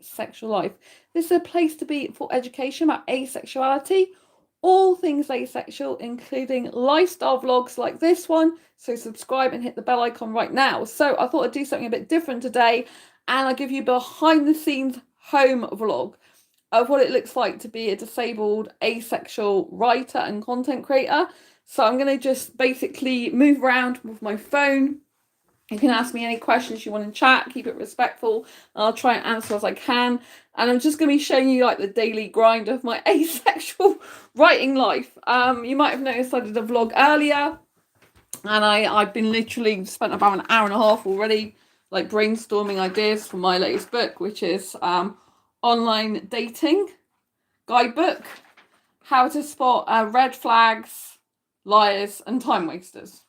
Asexual Life. This is a place to be for education about asexuality, all things asexual, including lifestyle vlogs like this one. So subscribe and hit the bell icon right now. So I thought I'd do something a bit different today, and I'll give you a behind the scenes home vlog of what it looks like to be a disabled asexual writer and content creator. So I'm going to just basically move around with my phone. You can ask me any questions you want in chat, keep it respectful. I'll try and answer as I can. And I'm just going to be showing you like the daily grind of my asexual writing life. You might have noticed I did a vlog earlier, and I've been literally spent about an hour and a half already like brainstorming ideas for my latest book, which is Online Dating Guidebook, How to Spot Red Flags, Liars and Time Wasters.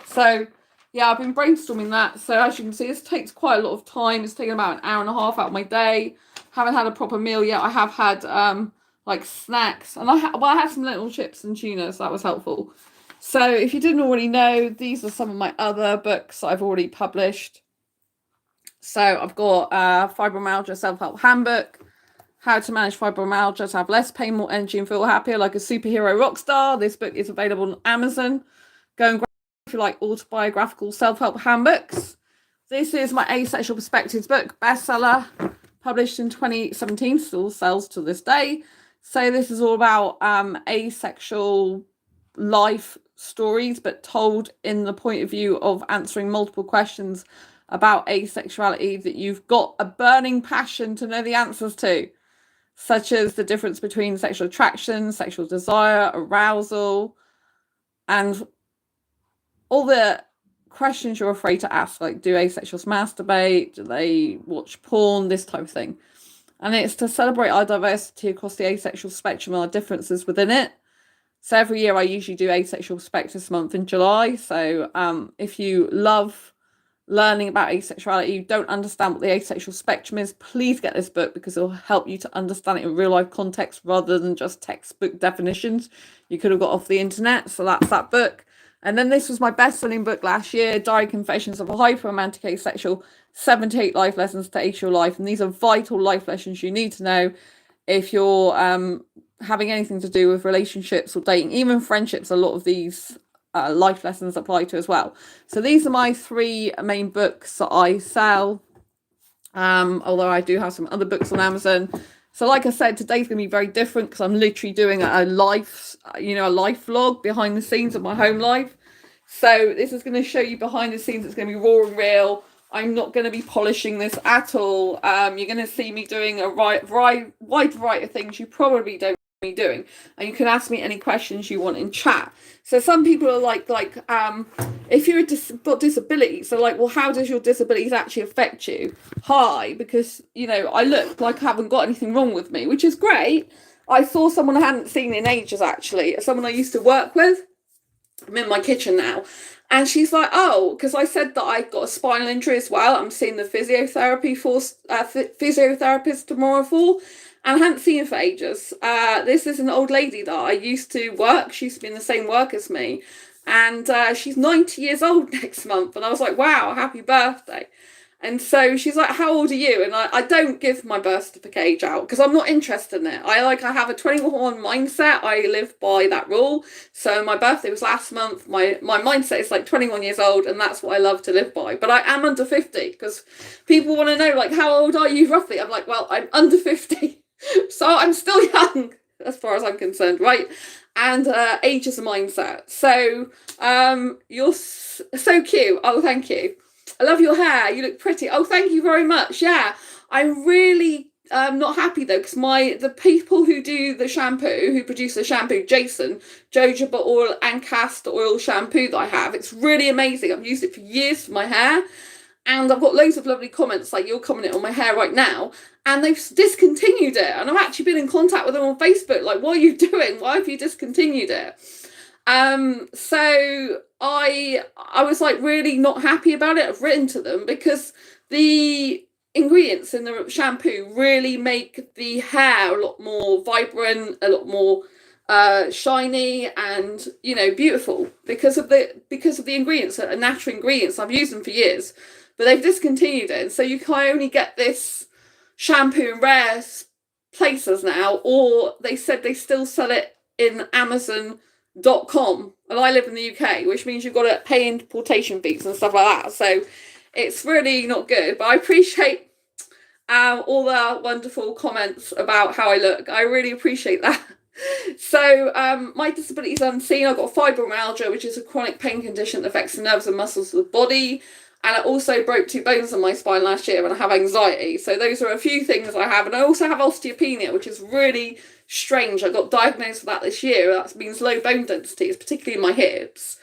So yeah, I've been brainstorming that. So as you can see, this takes quite a lot of time. It's taken about an hour and a half out of my day. Haven't had a proper meal yet. I have had like snacks, and I had some little chips and tuna, so that was helpful. So if you didn't already know, these are some of my other books I've already published. So I've got Fibromyalgia Self-Help Handbook, How to Manage Fibromyalgia to Have Less Pain, More Energy and Feel Happier Like a Superhero Rock Star. This book is available on Amazon. Go and grab it if you like autobiographical self-help handbooks. This is my Asexual Perspectives book, bestseller, published in 2017, still sells to this day. So this is all about asexual life stories, but told in the point of view of answering multiple questions about asexuality that you've got a burning passion to know the answers to, such as the difference between sexual attraction, sexual desire, arousal, and all the questions you're afraid to ask, like do asexuals masturbate, do they watch porn, this type of thing. And it's to celebrate our diversity across the asexual spectrum and our differences within it. So every year I usually do Asexual Perspectives Month in July. So if you love learning about asexuality, you don't understand what the asexual spectrum is, please get this book, because it'll help you to understand it in real life context rather than just textbook definitions you could have got off the internet. So that's that book. And then this was my best-selling book last year, Diary Confessions of a Hyper-Romantic Asexual, 78 Life Lessons to Asexual Life. And these are vital life lessons you need to know if you're having anything to do with relationships or dating, even friendships. A lot of these life lessons apply to as well. So these are my three main books that I sell, although I do have some other books on Amazon. So like I said, today's going to be very different because I'm literally doing a life vlog behind the scenes of my home life. So this is going to show you behind the scenes. It's going to be raw and real. I'm not going to be polishing this at all. You're going to see me doing a wide variety of things you probably don't me doing, and you can ask me any questions you want in chat. So some people are like if you're got disabilities, so like, well, how does your disabilities actually affect you? Hi, because I look like I haven't got anything wrong with me, which is great. I saw someone I hadn't seen in ages, actually, someone I used to work with. I'm in my kitchen now, and she's like, oh, because I said that I got a spinal injury as well. I'm seeing the physiotherapist tomorrow for. And I hadn't seen her for ages. This is an old lady that I used to work. She used to be in the same work as me. And she's 90 years old next month. And I was like, wow, happy birthday. And so she's like, how old are you? And I don't give my birth certificate age out because I'm not interested in it. I have a 21 mindset. I live by that rule. So my birthday was last month. My mindset is like 21 years old, and that's what I love to live by. But I am under 50 because people want to know, like, how old are you roughly? I'm like, well, I'm under 50. So I'm still young as far as I'm concerned, right? And age is a mindset. So you're so cute. Oh, thank you. I love your hair. You look pretty. Oh, thank you very much. Yeah, I'm really not happy though, because the people who do the shampoo, who produce the shampoo, Jason, jojoba oil and castor oil shampoo that I have, it's really amazing. I've used it for years for my hair. And I've got loads of lovely comments, like you're commenting on my hair right now, and they've discontinued it. And I've actually been in contact with them on Facebook, like, what are you doing? Why have you discontinued it? So I was like really not happy about it. I've written to them because the ingredients in the shampoo really make the hair a lot more vibrant, a lot more shiny and beautiful because of the ingredients, that are natural ingredients. I've used them for years. But they've discontinued it, so you can only get this shampoo in rare places now, or they said they still sell it in Amazon.com, and I live in the UK, which means you've got to pay importation fees and stuff like that. So it's really not good. But I appreciate all the wonderful comments about how I look. I really appreciate that. So my disability is unseen. I've got fibromyalgia, which is a chronic pain condition that affects the nerves and muscles of the body. And I also broke 2 bones in my spine last year, and I have anxiety. So those are a few things I have. And I also have osteopenia, which is really strange. I got diagnosed with that this year. That means low bone density, particularly in my hips.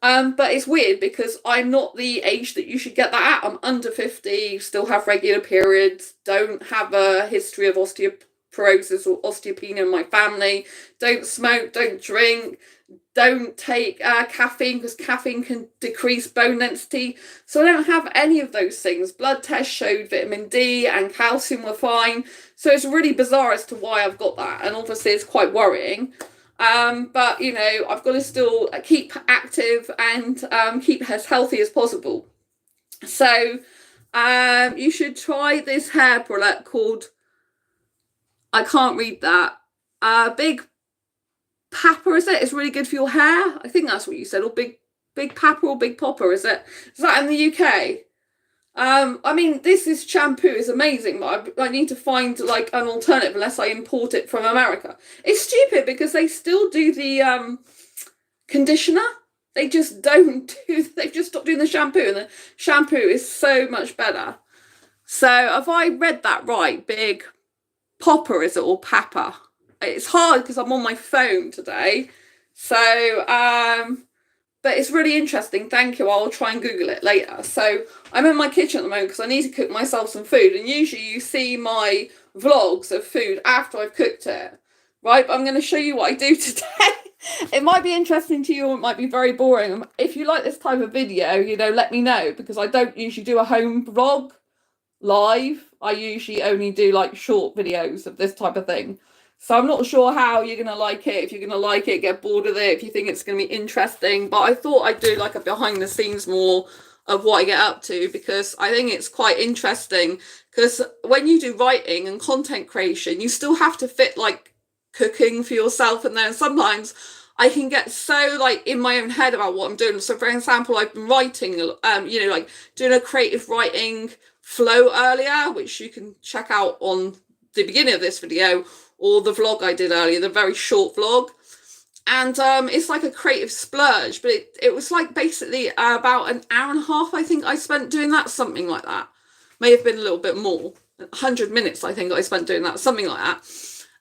But it's weird because I'm not the age that you should get that at. I'm under 50, still have regular periods, don't have a history of osteoporosis or osteopenia in my family, don't smoke, don't drink, don't take caffeine, because caffeine can decrease bone density. So I don't have any of those things. Blood tests showed vitamin D and calcium were fine. So it's really bizarre as to why I've got that. And obviously it's quite worrying. But, you know, I've got to still keep active and keep as healthy as possible. So you should try this hair product called, I can't read that, Big Papa, is it? It's really good for your hair. I think that's what you said, or Big Papa or Big Popper, is it? Is that in the UK? I mean, this shampoo is amazing, but I need to find like an alternative unless I import it from America. It's stupid because they still do the conditioner. They just don't do, they've just stopped doing the shampoo, and the shampoo is so much better. So have I read that right? Big Popper, is it, or Papa? It's hard because I'm on my phone today. So, but it's really interesting. Thank you. I'll try and Google it later. So I'm in my kitchen at the moment because I need to cook myself some food. And usually you see my vlogs of food after I've cooked it, right? But I'm going to show you what I do today. It might be interesting to you, or it might be very boring. If you like this type of video, you know, let me know, because I don't usually do a home vlog live. I usually only do like short videos of this type of thing. So I'm not sure how you're going to like it. If you're going to like it, get bored of it, if you think it's going to be interesting. But I thought I'd do like a behind the scenes more of what I get up to, because I think it's quite interesting. Because when you do writing and content creation, you still have to fit like cooking for yourself. And then sometimes I can get so like in my own head about what I'm doing. So for example, I've been writing, you know, like doing a creative writing flow earlier, which you can check out on the beginning of this video, or the vlog I did earlier, the very short vlog. And it's like a creative splurge, but it was like basically about an hour and a half, I think I spent doing that, something like that. May have been a little bit more, 100 minutes I think I spent doing that, something like that.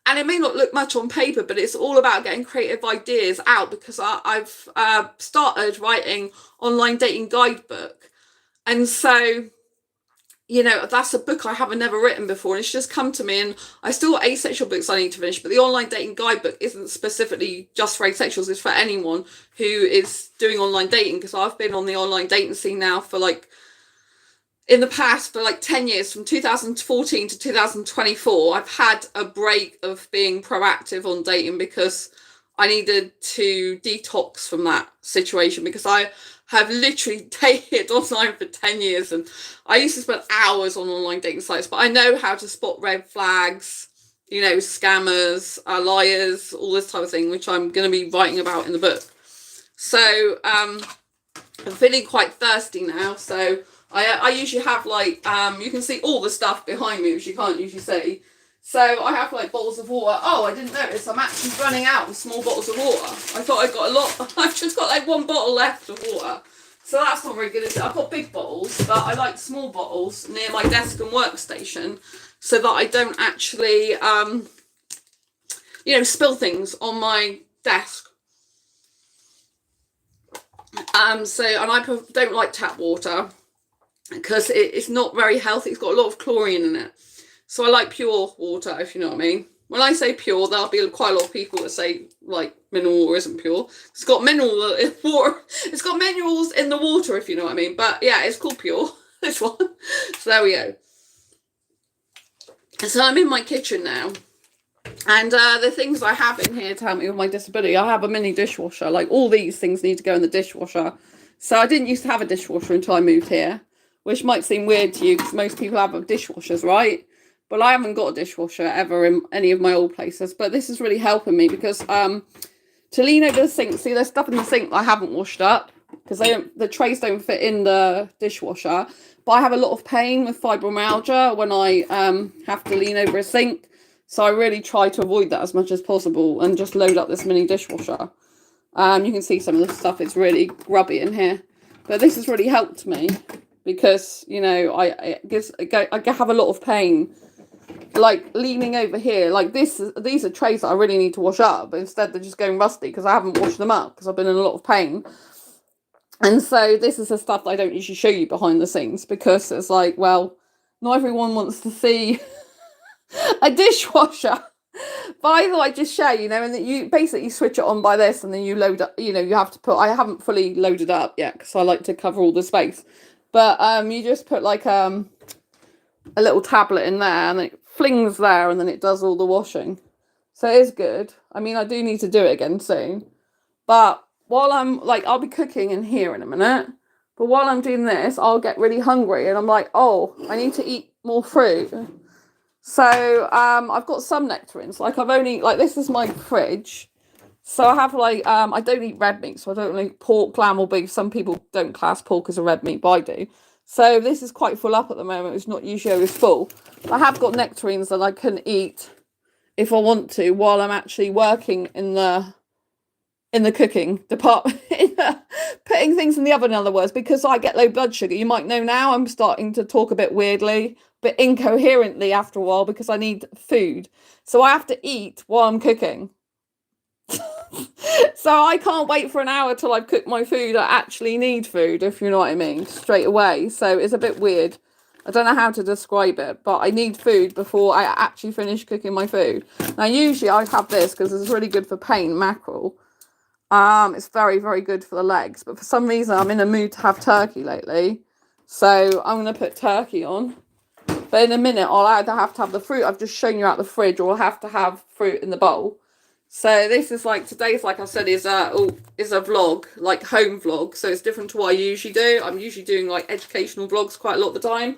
And it may not look much on paper, but it's all about getting creative ideas out, because I've started writing online dating guidebook. And so, you know, that's a book I haven't never written before, and it's just come to me. And I still got asexual books I need to finish, but the online dating guidebook isn't specifically just for asexuals. It's for anyone who is doing online dating, because I've been on the online dating scene now for like, in the past, for like 10 years, from 2014 to 2024, I've had a break of being proactive on dating because I needed to detox from that situation, because I have literally dated online for 10 years, and I used to spend hours on online dating sites, but I know how to spot red flags, you know, scammers, liars, all this type of thing, which I'm going to be writing about in the book. So I'm feeling quite thirsty now, so I usually have like, you can see all the stuff behind me, which you can't usually see. So I have like bottles of water. Oh, I didn't notice I'm actually running out of small bottles of water. I thought I got a lot. I've just got like 1 bottle left of water. So that's not very good, is it? I've got big bottles, but I like small bottles near my desk and workstation, so that I don't actually, you know, spill things on my desk. So, and I don't like tap water because it's not very healthy. It's got a lot of chlorine in it. So I like pure water, if you know what I mean. When I say pure, there'll be quite a lot of people that say like mineral water isn't pure. It's got mineral in water. It's got minerals in the water, if you know what I mean. But yeah, it's called pure, this one. So there we go. So I'm in my kitchen now. And the things I have in here to help me with my disability, I have a mini dishwasher. Like all these things need to go in the dishwasher. So I didn't used to have a dishwasher until I moved here, which might seem weird to you because most people have dishwashers, right? But I haven't got a dishwasher ever in any of my old places. But this is really helping me because to lean over the sink, see there's stuff in the sink that I haven't washed up because the trays don't fit in the dishwasher. But I have a lot of pain with fibromyalgia when I have to lean over a sink. So I really try to avoid that as much as possible and just load up this mini dishwasher. You can see some of the stuff, it's really grubby in here. But this has really helped me because, you know, I have a lot of pain. Like leaning over here, like these are trays that I really need to wash up, but instead they're just going rusty because I haven't washed them up because I've been in a lot of pain. And so this is the stuff that I don't usually show you behind the scenes because it's like, well, not everyone wants to see a dishwasher. But I thought I'd just share, you know, and that you basically switch it on by this and then you load up, you know, you have to put, I haven't fully loaded up yet because I like to cover all the space. But you just put like a little tablet in there and it flings there and then it does all the washing. So it is good. I mean, I do need to do it again soon. But while I'm like, I'll be cooking in here in a minute. But while I'm doing this, I'll get really hungry and I'm like, oh, I need to eat more fruit. So I've got some nectarines. Like I've only, like this is my fridge. So I have like, I don't eat red meat. So I don't eat pork, lamb or beef. Some people don't class pork as a red meat, but I do. So this is quite full up at the moment. It's not usually always full. I have got nectarines that I can eat if I want to while I'm actually working in the cooking department, putting things in the oven, in other words, because I get low blood sugar. You might know now I'm starting to talk a bit weirdly, but incoherently after a while because I need food. So I have to eat while I'm cooking. So I can't wait for an hour till I've cooked my food. I actually need food, if you know what I mean, straight away. So it's a bit weird. I don't know how to describe it, but I need food before I actually finish cooking my food. Now, usually I'd have this because it's really good for pain, mackerel. It's very, very good for the legs. But for some reason, I'm in a mood to have turkey lately. So I'm going to put turkey on. But in a minute, I'll either have to have the fruit I've just shown you out the fridge or I'll have to have fruit in the bowl. So this is like, today's, like I said, is a vlog, like home vlog. So it's different to what I usually do. I'm usually doing like educational vlogs quite a lot of the time.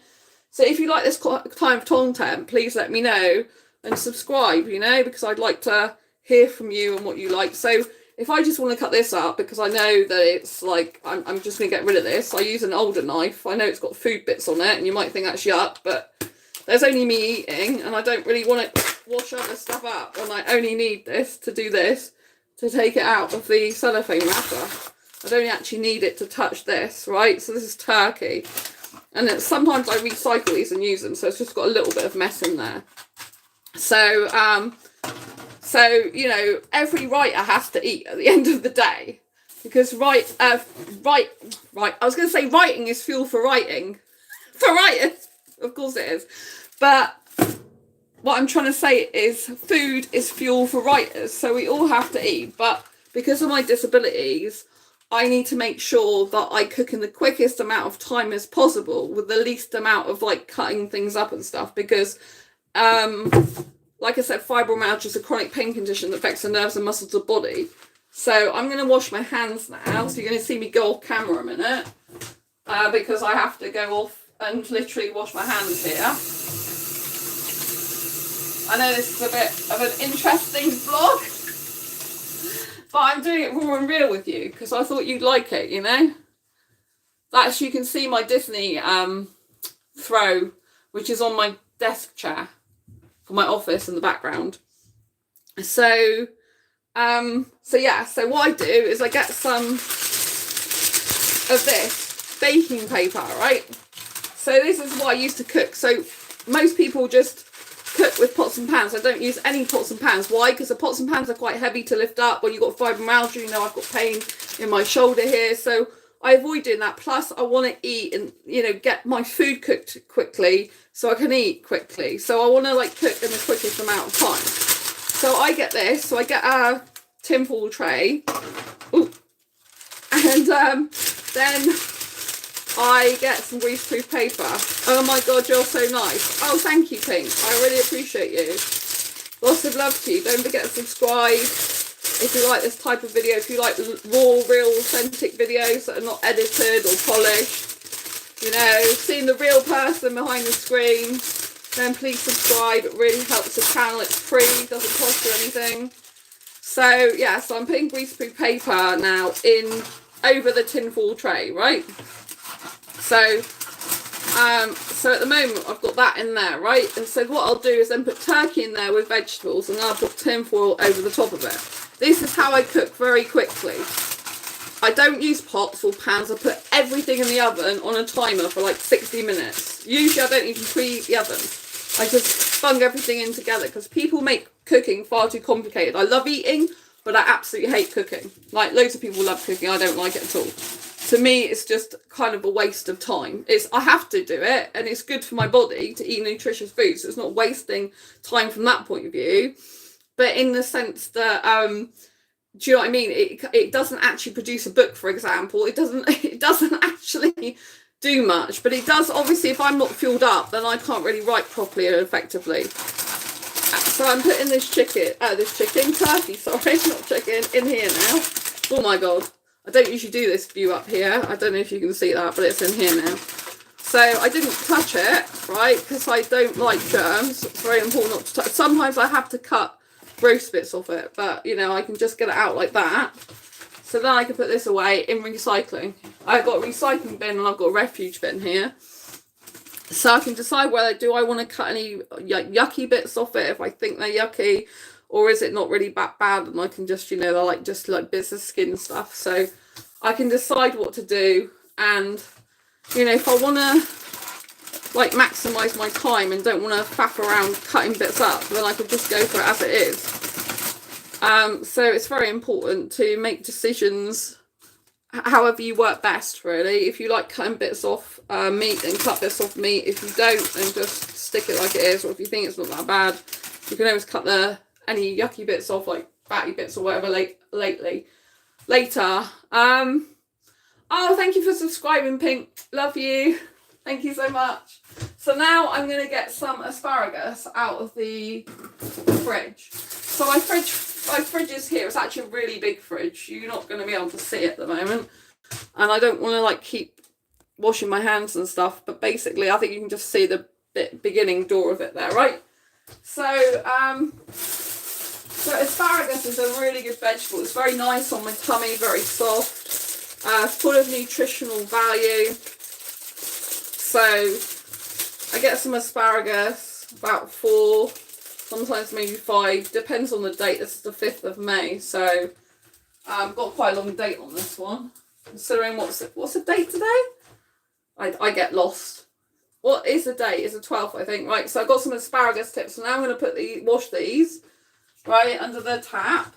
So if you like this kind of content, please let me know and subscribe, you know, because I'd like to hear from you and what you like. So if I just want to cut this up, because I know that it's like, I'm just going to get rid of this. I use an older knife. I know it's got food bits on it and you might think that's yuck, but there's only me eating and I don't really want to wash other stuff up and I only need this to do this, to take it out of the cellophane wrapper. I don't actually need it to touch this, right? So this is turkey. And then sometimes I recycle these and use them, so it's just got a little bit of mess in there. So, you know, every writer has to eat at the end of the day. Because I was going to say writing is fuel for writing. For writers, of course it is. But what I'm trying to say is food is fuel for writers. So we all have to eat. But because of my disabilities, I need to make sure that I cook in the quickest amount of time as possible with the least amount of like cutting things up and stuff. Because, like I said, fibromyalgia is a chronic pain condition that affects the nerves and muscles of the body. So I'm going to wash my hands now. So you're going to see me go off camera a minute. Because I have to go off and literally wash my hands here. I know this is a bit of an interesting vlog. But I'm doing it raw and real with you because I thought you'd like it, you know. That's, you can see my Disney throw, which is on my desk chair for my office in the background. So yeah, so what I do is I get some of this baking paper, right? So this is what I used to cook. So most people just cook with pots and pans. I don't use any pots and pans. Why? Because the pots and pans are quite heavy to lift up. When you've got fibromyalgia, you know, I've got pain in my shoulder here. So I avoid doing that. Plus, I want to eat and, you know, get my food cooked quickly so I can eat quickly. So I want to, like, cook in the quickest amount of time. So I get this. So I get a tinfoil tray. Ooh. And then I get some greaseproof paper. Oh my God, you're so nice. Oh, thank you, Pink. I really appreciate you. Lots of love to you. Don't forget to subscribe if you like this type of video. If you like raw, real, authentic videos that are not edited or polished. You know, seeing the real person behind the screen. then please subscribe. It really helps the channel. It's free, doesn't cost you anything. So yeah, so I'm putting greaseproof paper now in over the tinfoil tray, right? So so at the moment I've got that in there, right? And so what I'll do is then put turkey in there with vegetables, and I'll put tinfoil over the top of it. This is how I cook very quickly. I don't use pots or pans. I put everything in the oven on a timer for like 60 minutes. Usually I don't even preheat the oven. I just bung everything in together, because people make cooking far too complicated. I love eating, but I absolutely hate cooking. Like, loads of people love cooking. I don't like it at all. To me, it's just kind of a waste of time. I have to do it, and it's good for my body to eat nutritious food, so it's not wasting time from that point of view. But in the sense that, do you know what I mean? It doesn't actually produce a book, for example. It doesn't actually do much, but it does. Obviously, if I'm not fueled up, then I can't really write properly and effectively. So I'm putting this turkey, sorry, not chicken, in here now. Oh my god. I don't usually do this view up here. I don't know if you can see that, but it's in here now. So I didn't touch it, right, because I don't like germs. It's very important not to touch. Sometimes I have to cut gross bits off it, but, you know, I can just get it out like that. So then I can put this away in recycling. I've got a recycling bin and I've got a refuge bin here. So I can decide whether do I want to cut any yucky bits off it if I think they're yucky, or is it not really that bad and I can just, you know, they're like just like bits of skin stuff. So I can decide what to do, and, you know, if I want to like maximize my time and don't want to faff around cutting bits up, then I could just go for it as it is. So it's very important to make decisions however you work best, really. If you like cutting bits off meat, then cut bits off meat. If you don't, then just stick it like it is. Or if you think it's not that bad, you can always cut any yucky bits off, like fatty bits or whatever, later. Oh, thank you for subscribing, Pink. Love you. Thank you so much. So now I'm going to get some asparagus out of the fridge. So my fridge is here. It's actually a really big fridge. You're not going to be able to see it at the moment. And I don't want to like keep washing my hands and stuff. But basically, I think you can just see the beginning door of it there, right? So asparagus is a really good vegetable. It's very nice on my tummy, very soft, full of nutritional value. So I get some asparagus, about 4, sometimes maybe 5, depends on the date. This is the 5th of May, so I've got quite a long date on this one. Considering what's the date today? I get lost. What is the date? It's the 12th, I think. Right, so I've got some asparagus tips. So now I'm going to wash these right under the tap.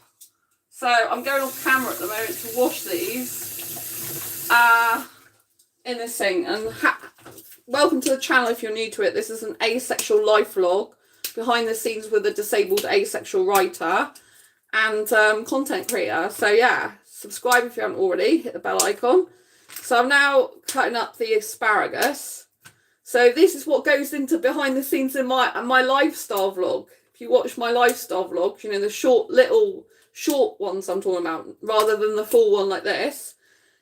So I'm going off camera at the moment to wash these in this thing. And welcome to the channel if you're new to it. This is an asexual life vlog, behind the scenes with a disabled asexual writer and content creator. So yeah, subscribe if you haven't already, hit the bell icon. So I'm now cutting up the asparagus. So this is what goes into behind the scenes in my lifestyle vlog. If you watch my lifestyle vlogs, you know, the short ones I'm talking about, rather than the full one like this.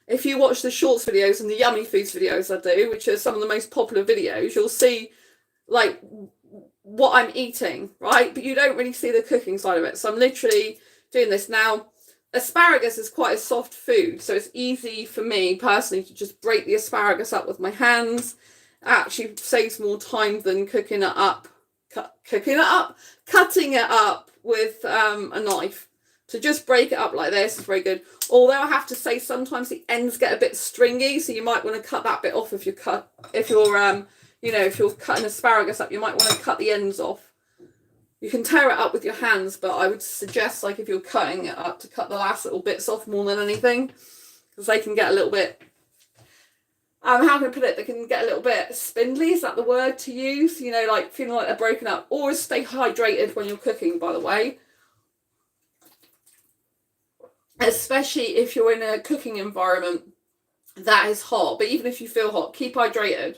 If you watch the shorts videos and the yummy foods videos I do, which are some of the most popular videos, you'll see like what I'm eating, right? But you don't really see the cooking side of it. So I'm literally doing this now. Asparagus is quite a soft food, so it's easy for me personally to just break the asparagus up with my hands. It actually saves more time than cutting it up with a knife. So just break it up like this is very good. Although I have to say sometimes the ends get a bit stringy, so you might want to cut that bit off if you're cutting asparagus up, you might want to cut the ends off. You can tear it up with your hands, but I would suggest, like, if you're cutting it up, to cut the last little bits off more than anything, because they can get a little bit, how can I put it, they can get a little bit spindly, is that the word to use? You know, like feeling like they're broken up. Always stay hydrated when you're cooking, by the way. Especially if you're in a cooking environment that is hot. But even if you feel hot, keep hydrated.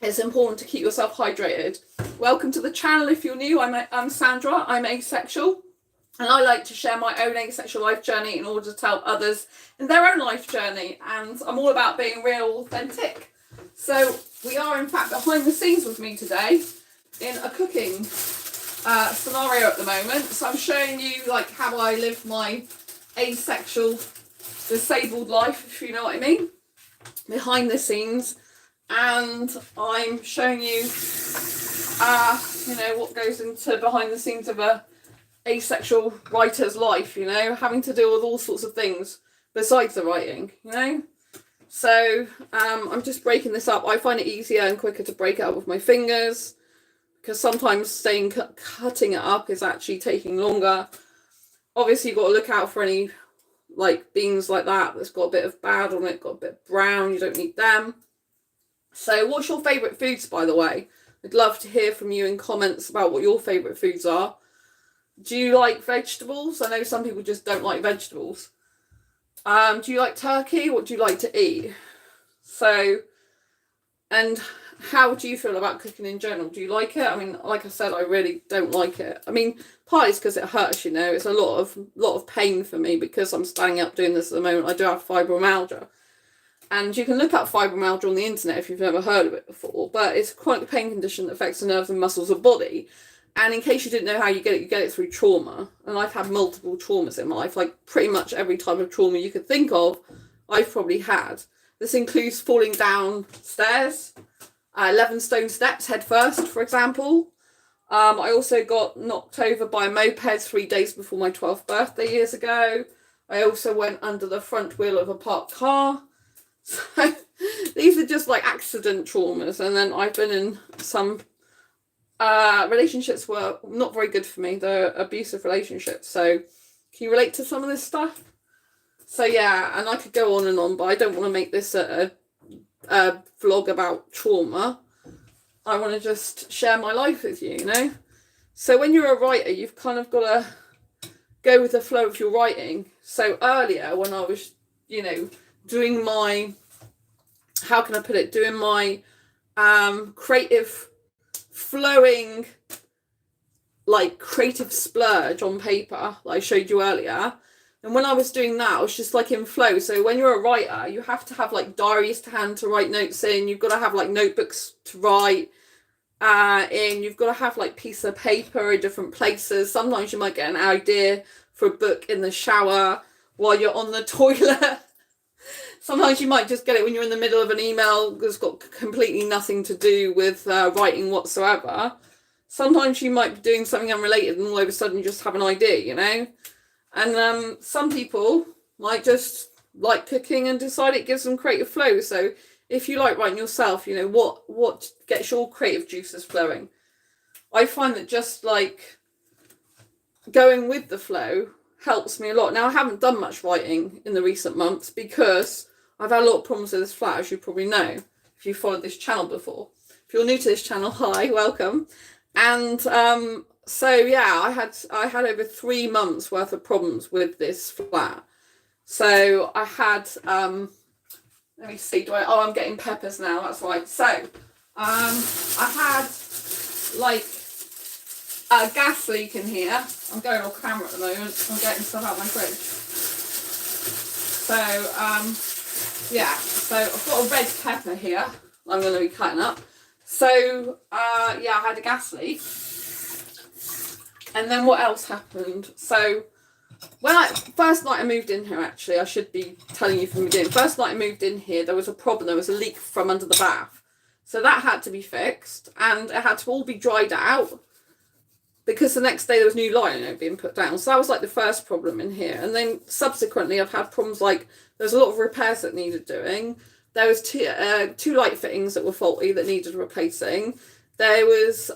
It's important to keep yourself hydrated. Welcome to the channel if you're new. I'm Sandra. I'm asexual. And I like to share my own asexual life journey in order to help others in their own life journey. And I'm all about being real, authentic. So we are in fact behind the scenes with me today in a cooking scenario at the moment. So I'm showing you like how I live my asexual disabled life, if you know what I mean, behind the scenes. And I'm showing you you know, what goes into behind the scenes of a asexual writer's life, you know, having to deal with all sorts of things besides the writing, you know. So I'm just breaking this up. I find it easier and quicker to break it up with my fingers, because sometimes cutting it up is actually taking longer. Obviously you've got to look out for any like beans like that that's got a bit of bad on it, got a bit of brown, you don't need them. So what's your favourite foods, by the way? I'd love to hear from you in comments about what your favourite foods are. Do you like vegetables? I know some people just don't like vegetables. Do you like turkey? What do you like to eat? So, and how do you feel about cooking in general? Do you like it? I mean, like I said, I really don't like it. I mean, partly it's because it hurts, you know. It's a lot of pain for me because I'm standing up doing this at the moment. I do have fibromyalgia. And you can look up fibromyalgia on the internet if you've never heard of it before. But it's a chronic pain condition that affects the nerves and muscles of the body. And in case you didn't know how you get it through trauma. And I've had multiple traumas in my life, like pretty much every type of trauma you could think of, I've probably had. This includes falling down stairs, 11 stone steps head first, for example. I also got knocked over by a moped 3 days before my 12th birthday years ago. I also went under the front wheel of a parked car. So these are just like accident traumas. And then I've been in some relationships were not very good for me. They're abusive relationships. So can you relate to some of this stuff? So yeah, and I could go on and on, but I don't want to make this a vlog about trauma. I want to just share my life with you, you know. So when you're a writer, you've kind of got to go with the flow of your writing. So earlier when I was, you know, doing my, how can I put it, doing my creative flowing, like creative splurge on paper that I showed you earlier, and when I was doing that I was just like in flow. So when you're a writer, you have to have like diaries to hand to write notes in, you've got to have like notebooks to write in, you've got to have like piece of paper in different places. Sometimes you might get an idea for a book in the shower while you're on the toilet. Sometimes you might just get it when you're in the middle of an email that's got completely nothing to do with writing whatsoever. Sometimes you might be doing something unrelated and all of a sudden you just have an idea, you know. And some people might just like cooking and decide it gives them creative flow. So if you like writing yourself, you know, what gets your creative juices flowing? I find that just like going with the flow helps me a lot. Now, I haven't done much writing in the recent months because I've had a lot of problems with this flat, as you probably know, if you followed this channel before. If you're new to this channel, hi, welcome. And so yeah, I had over 3 months worth of problems with this flat. So I had let me see, I'm getting peppers now, that's right. So I had like a gas leak in here. I'm going on camera at the moment. I'm getting stuff out of my fridge. So yeah, so I've got a red pepper here I'm going to be cutting up. So yeah, I had a gas leak. And then what else happened? So when first night I moved in here, actually, I should be telling you from the beginning. First night I moved in here, there was a problem. There was a leak from under the bath. So that had to be fixed, and it had to all be dried out because the next day there was new lining being put down. So that was like the first problem in here. And then subsequently I've had problems like there's a lot of repairs that needed doing. There was two light fittings that were faulty that needed replacing. There was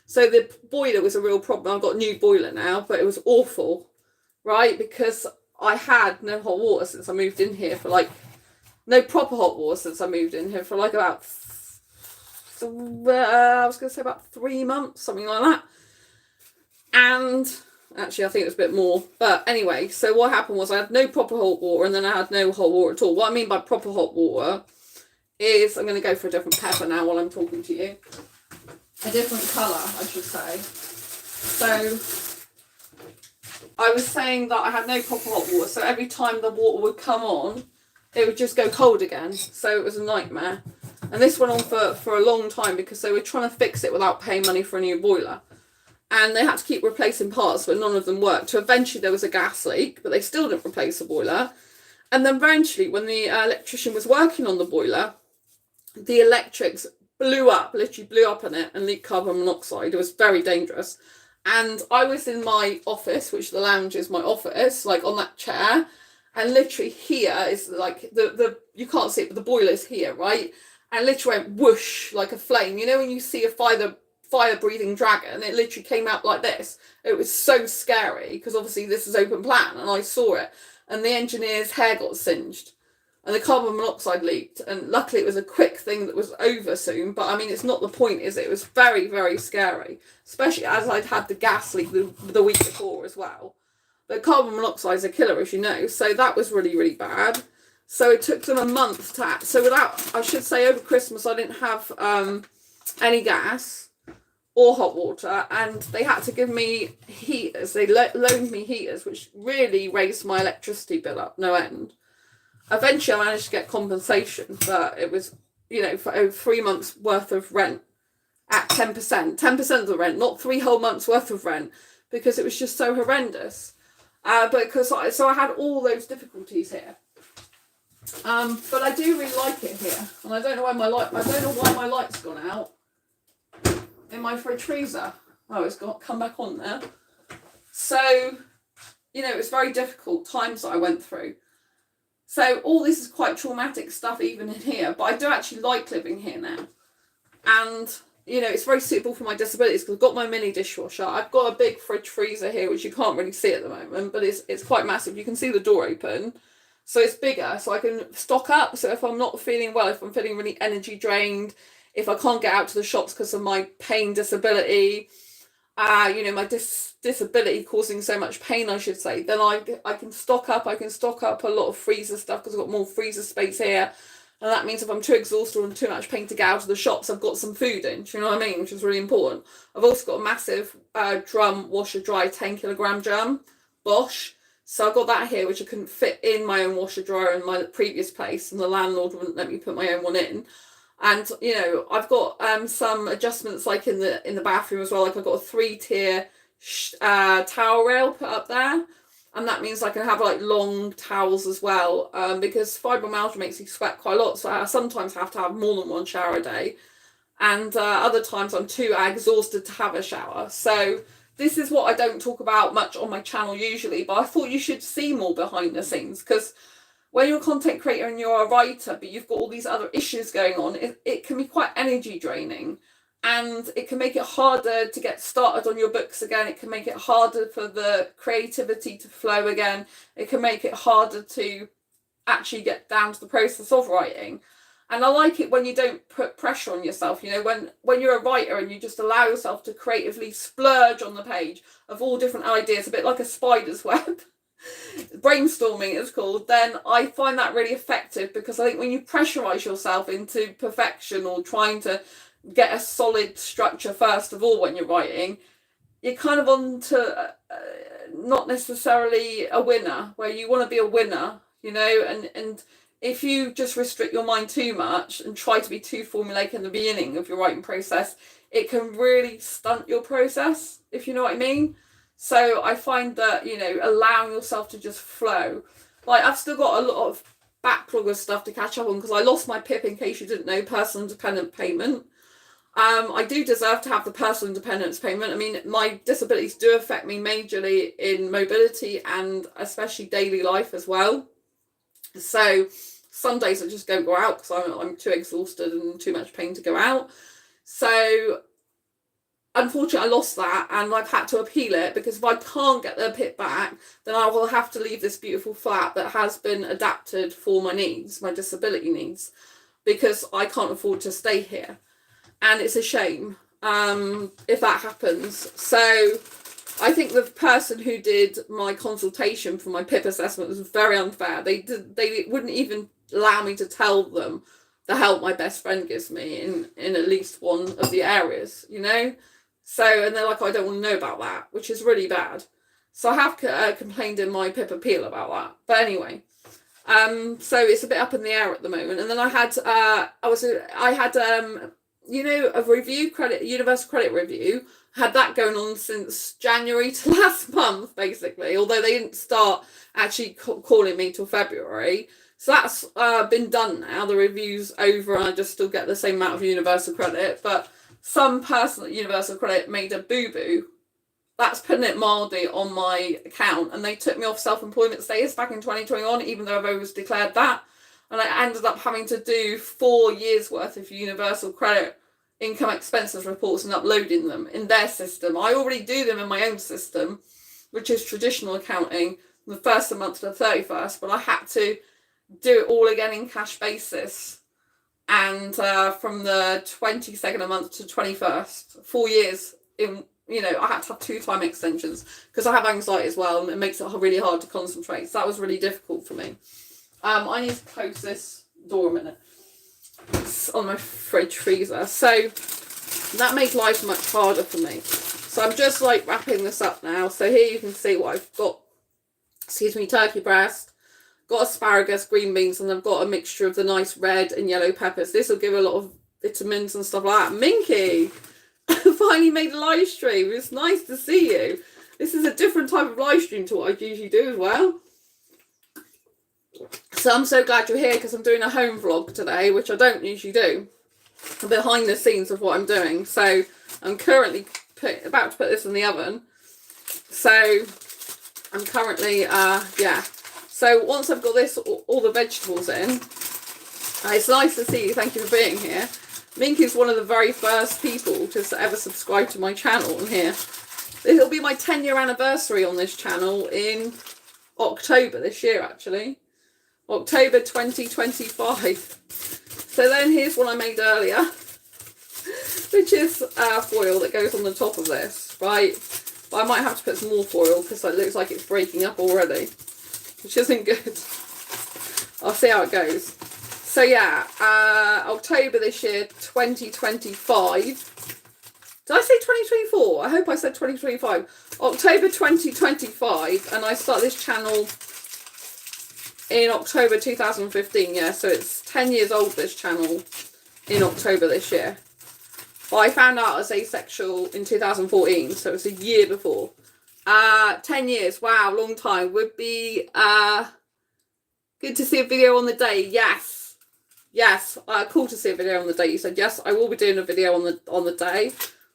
so the boiler was a real problem. I've got a new boiler now, but it was awful, right? Because I had no hot water since I moved in here for like, no proper hot water since I moved in here for like about, I was going to say about 3 months, something like that. And actually, I think it was a bit more. But anyway, so what happened was I had no proper hot water and then I had no hot water at all. What I mean by proper hot water is, I'm going to go for a different pepper now while I'm talking to you. A different colour, I should say. So I was saying that I had no proper hot water. So every time the water would come on, it would just go cold again. So it was a nightmare. And And this went on for a long time because they were trying to fix it without paying money for a new boiler. And they had to keep replacing parts, but none of them worked. So eventually there was a gas leak, but they still didn't replace the boiler. And then eventually, when the electrician was working on the boiler, the electrics blew up, literally blew up in it, and leaked carbon monoxide. It was very dangerous. And I was in my office, which the lounge is my office, like on that chair. And literally here is like the you can't see it, but the boiler's here, right? And literally went whoosh like a flame. You know when you see a fire-breathing dragon, it literally came out like this. It was so scary because obviously this is open plan and I saw it. And the engineer's hair got singed and the carbon monoxide leaked. And luckily it was a quick thing that was over soon. But I mean, it's not the point, is it? It was very, very scary, especially as I'd had the gas leak the week before as well. But carbon monoxide is a killer, as you know. So that was really, really bad. So it took them a month to act. So I should say over Christmas, I didn't have any gas or hot water, and they had to give me heaters. They loaned me heaters, which really raised my electricity bill up no end. Eventually I managed to get compensation, but it was, for over 3 months worth of rent at 10%. 10% of the rent, not 3 whole months worth of rent, because it was just so horrendous. So I had all those difficulties here. But I do really like it here, and I don't know why my light's gone out in my fridge freezer. Oh, it's come back on there. So, it was very difficult times that I went through. So all this is quite traumatic stuff even in here, but I do actually like living here now. And, it's very suitable for my disabilities because I've got my mini dishwasher. I've got a big fridge freezer here, which you can't really see at the moment, but it's quite massive. You can see the door open. So it's bigger, so I can stock up. So if I'm not feeling well, if I'm feeling really energy drained, if I can't get out to the shops because of my pain disability, my disability causing so much pain, I should say, then I can stock up. I can stock up a lot of freezer stuff because I've got more freezer space here. And that means if I'm too exhausted or in too much pain to get out of the shops, I've got some food in. Do you know what I mean? Which is really important. I've also got a massive drum washer dry 10 kilogram drum, Bosch. So I've got that here, which I couldn't fit in my own washer dryer in my previous place, and the landlord wouldn't let me put my own one in. And I've got some adjustments like in the bathroom as well. Like I've got a 3-tier towel rail put up there, and that means I can have like long towels as well. Because fibromyalgia makes you sweat quite a lot, so I sometimes have to have more than one shower a day, and other times I'm too exhausted to have a shower. So this is what I don't talk about much on my channel usually, but I thought you should see more behind the scenes, because when you're a content creator and you're a writer, but you've got all these other issues going on, it can be quite energy draining, and it can make it harder to get started on your books again. It can make it harder for the creativity to flow again. It can make it harder to actually get down to the process of writing. And I like it when you don't put pressure on yourself, when you're a writer and you just allow yourself to creatively splurge on the page of all different ideas, a bit like a spider's web. Brainstorming it's called. Then I find that really effective, because I think when you pressurize yourself into perfection or trying to get a solid structure first of all when you're writing, you're kind of on to not necessarily a winner, where you want to be a winner, and if you just restrict your mind too much and try to be too formulaic in the beginning of your writing process, it can really stunt your process, if you know what I mean. So I find that, allowing yourself to just flow. Like, I've still got a lot of backlog of stuff to catch up on, because I lost my PIP, in case you didn't know, personal independent payment. I do deserve to have the personal independence payment. I mean, my disabilities do affect me majorly in mobility and especially daily life as well. So some days I just don't go out because I'm too exhausted and too much pain to go out. So unfortunately, I lost that, and I've had to appeal it, because if I can't get the PIP back, then I will have to leave this beautiful flat that has been adapted for my needs, my disability needs, because I can't afford to stay here. And it's a shame if that happens. So I think the person who did my consultation for my PIP assessment was very unfair. They wouldn't even allow me to tell them the help my best friend gives me in at least one of the areas, So, and they're like, I don't want to know about that, which is really bad. So I have complained in my PIP appeal about that. But anyway, So it's a bit up in the air at the moment. And then I had you know, a review credit, universal credit review. Had that going on since January to last month, basically. Although they didn't start actually calling me till February. So that's been done now. The review's over, and I just still get the same amount of universal credit. But some person at universal credit made a boo-boo. That's putting it mildly on my account, and they took me off self-employment status back in 2021, even though I've always declared that. And I ended up having to do 4 years worth of universal credit income expenses reports and uploading them in their system. I already do them in my own system, which is traditional accounting, from the first of the month to the 31st, but I had to do it all again in cash basis. And from the 22nd of the month to 21st, 4 years in, you know, I had to have 2 time extensions because I have anxiety as well, and it makes it really hard to concentrate. So that was really difficult for me. I need to close this door a minute. It's on my fridge freezer. So that made life much harder for me. So I'm just like wrapping this up now. So here you can see what I've got. Excuse me, turkey breast, got asparagus, green beans, and I've got a mixture of the nice red and yellow peppers. This will give a lot of vitamins and stuff like that. Minky, finally made a live stream. It's nice to see you. This is a different type of live stream to what I usually do as well. So I'm so glad you're here because I'm doing a home vlog today, which I don't usually do. Behind the scenes of what I'm doing. So I'm currently about to put this in the oven. So I'm currently, yeah. So once I've got this, all the vegetables in, it's nice to see you. Thank you for being here. Mink is one of the very first people to ever subscribe to my channel on here. It'll be my 10-year anniversary on this channel in October this year, actually. October 2025. So then here's one I made earlier, which is foil that goes on the top of this, right? But I might have to put some more foil because it looks like it's breaking up already, which isn't good. I'll see how it goes. So yeah, October this year, 2025. Did I say 2024? I hope I said 2025. October 2025, and I started this channel in October 2015, yeah, so it's 10 years old, this channel, in October this year. But I found out as asexual in 2014, so it's a year before. 10 years, wow, long time. Would be good to see a video on the day, yes. Yes, cool to see a video on the day. You said, yes, I will be doing a video on the day.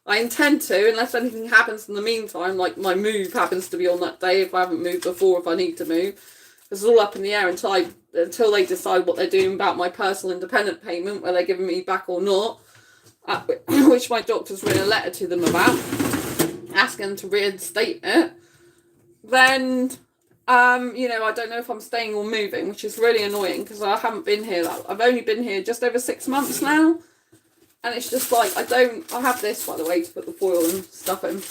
I intend to, unless anything happens in the meantime, like my move happens to be on that day, if I haven't moved before, if I need to move. It's all up in the air until they decide what they're doing about my personal independent payment, whether they're giving me back or not, which my doctor's written a letter to them about, asking them to reinstate it. Then, you know, I don't know if I'm staying or moving, which is really annoying because I haven't been here. I've only been here just over 6 months now, and it's just like I have this, by the way, to put the foil and stuff in.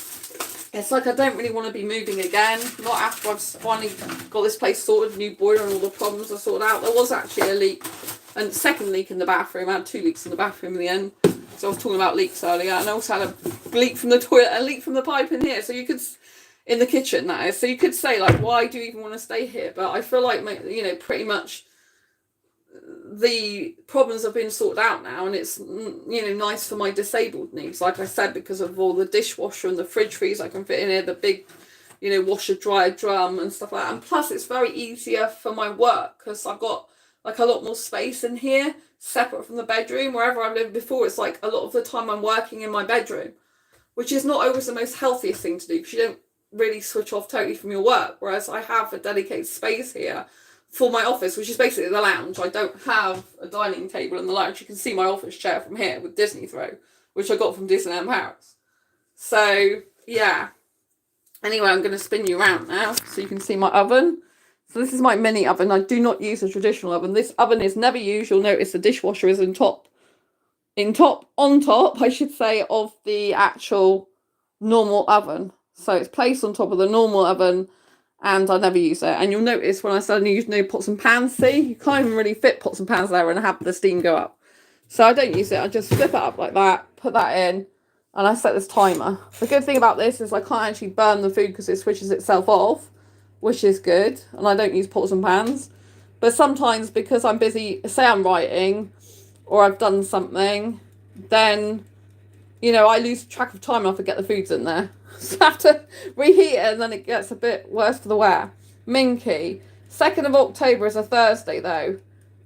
It's like I don't really want to be moving again, not after I've finally got this place sorted, new boiler and all the problems are sorted out. There was actually a leak, and second leak in the bathroom. I had 2 leaks in the bathroom in the end. So I was talking about leaks earlier, and I also had a leak from the toilet and a leak from the pipe in here. So you could, in the kitchen that is, so you could say like, why do you even want to stay here? But I feel like, you know, pretty much the problems have been sorted out now, and it's, you know, nice for my disabled needs, like I said, because of all the dishwasher and the fridge freezer I can fit in here, the big, you know, washer dryer drum and stuff like that. And plus it's very easier for my work because I've got like a lot more space in here separate from the bedroom. Wherever I've lived before, it's like a lot of the time I'm working in my bedroom, which is not always the most healthiest thing to do because you don't really switch off totally from your work, whereas I have a dedicated space here for my office, which is basically the lounge. I don't have a dining table in the lounge. You can see my office chair from here with Disney throw, which I got from Disneyland Paris. So, yeah. Anyway, I'm going to spin you around now so you can see my oven. So this is my mini oven. I do not use a traditional oven. This oven is never used. You'll notice the dishwasher is on top, I should say, of the actual normal oven. So it's placed on top of the normal oven, and I never use it. And you'll notice when I suddenly use no pots and pans, see, you can't even really fit pots and pans there and have the steam go up. So I don't use it. I just flip it up like that, put that in, and I set this timer. The good thing about this is I can't actually burn the food because it switches itself off, which is good. And I don't use pots and pans. But sometimes because I'm busy, say I'm writing or I've done something, then, you know, I lose track of time and I forget the food's in there. So I have to reheat it and then it gets a bit worse for the wear. Minky. 2nd of October is a Thursday though.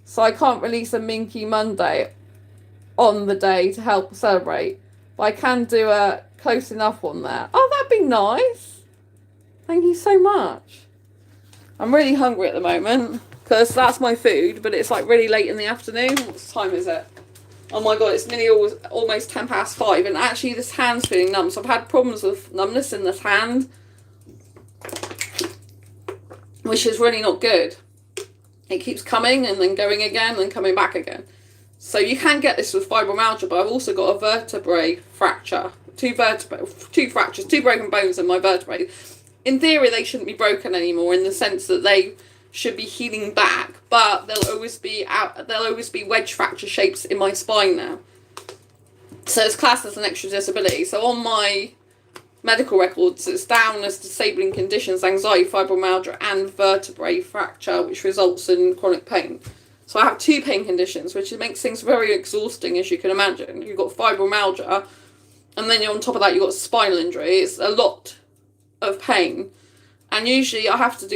So I can't release a Minky Monday on the day to help celebrate. But I can do a close enough one there. Oh, that'd be nice. Thank you so much. I'm really hungry at the moment because that's my food, but it's like really late in the afternoon. What time is it? Oh my god, it's nearly almost 5:10, and actually this hand's feeling numb. So I've had problems with numbness in this hand, which is really not good. It keeps coming and then going again and coming back again. So you can get this with fibromyalgia, but I've also got a vertebrae fracture. Two fractures, 2 broken bones in my vertebrae. In theory, they shouldn't be broken anymore in the sense that they should be healing back, but there'll always be wedge fracture shapes in my spine now. So it's classed as an extra disability. So on my medical records, it's down as disabling conditions, anxiety, fibromyalgia, and vertebrae fracture, which results in chronic pain. So I have 2 pain conditions, which makes things very exhausting, as you can imagine. You've got fibromyalgia, and then on top of that, you've got spinal injury. It's a lot of pain. And usually I have to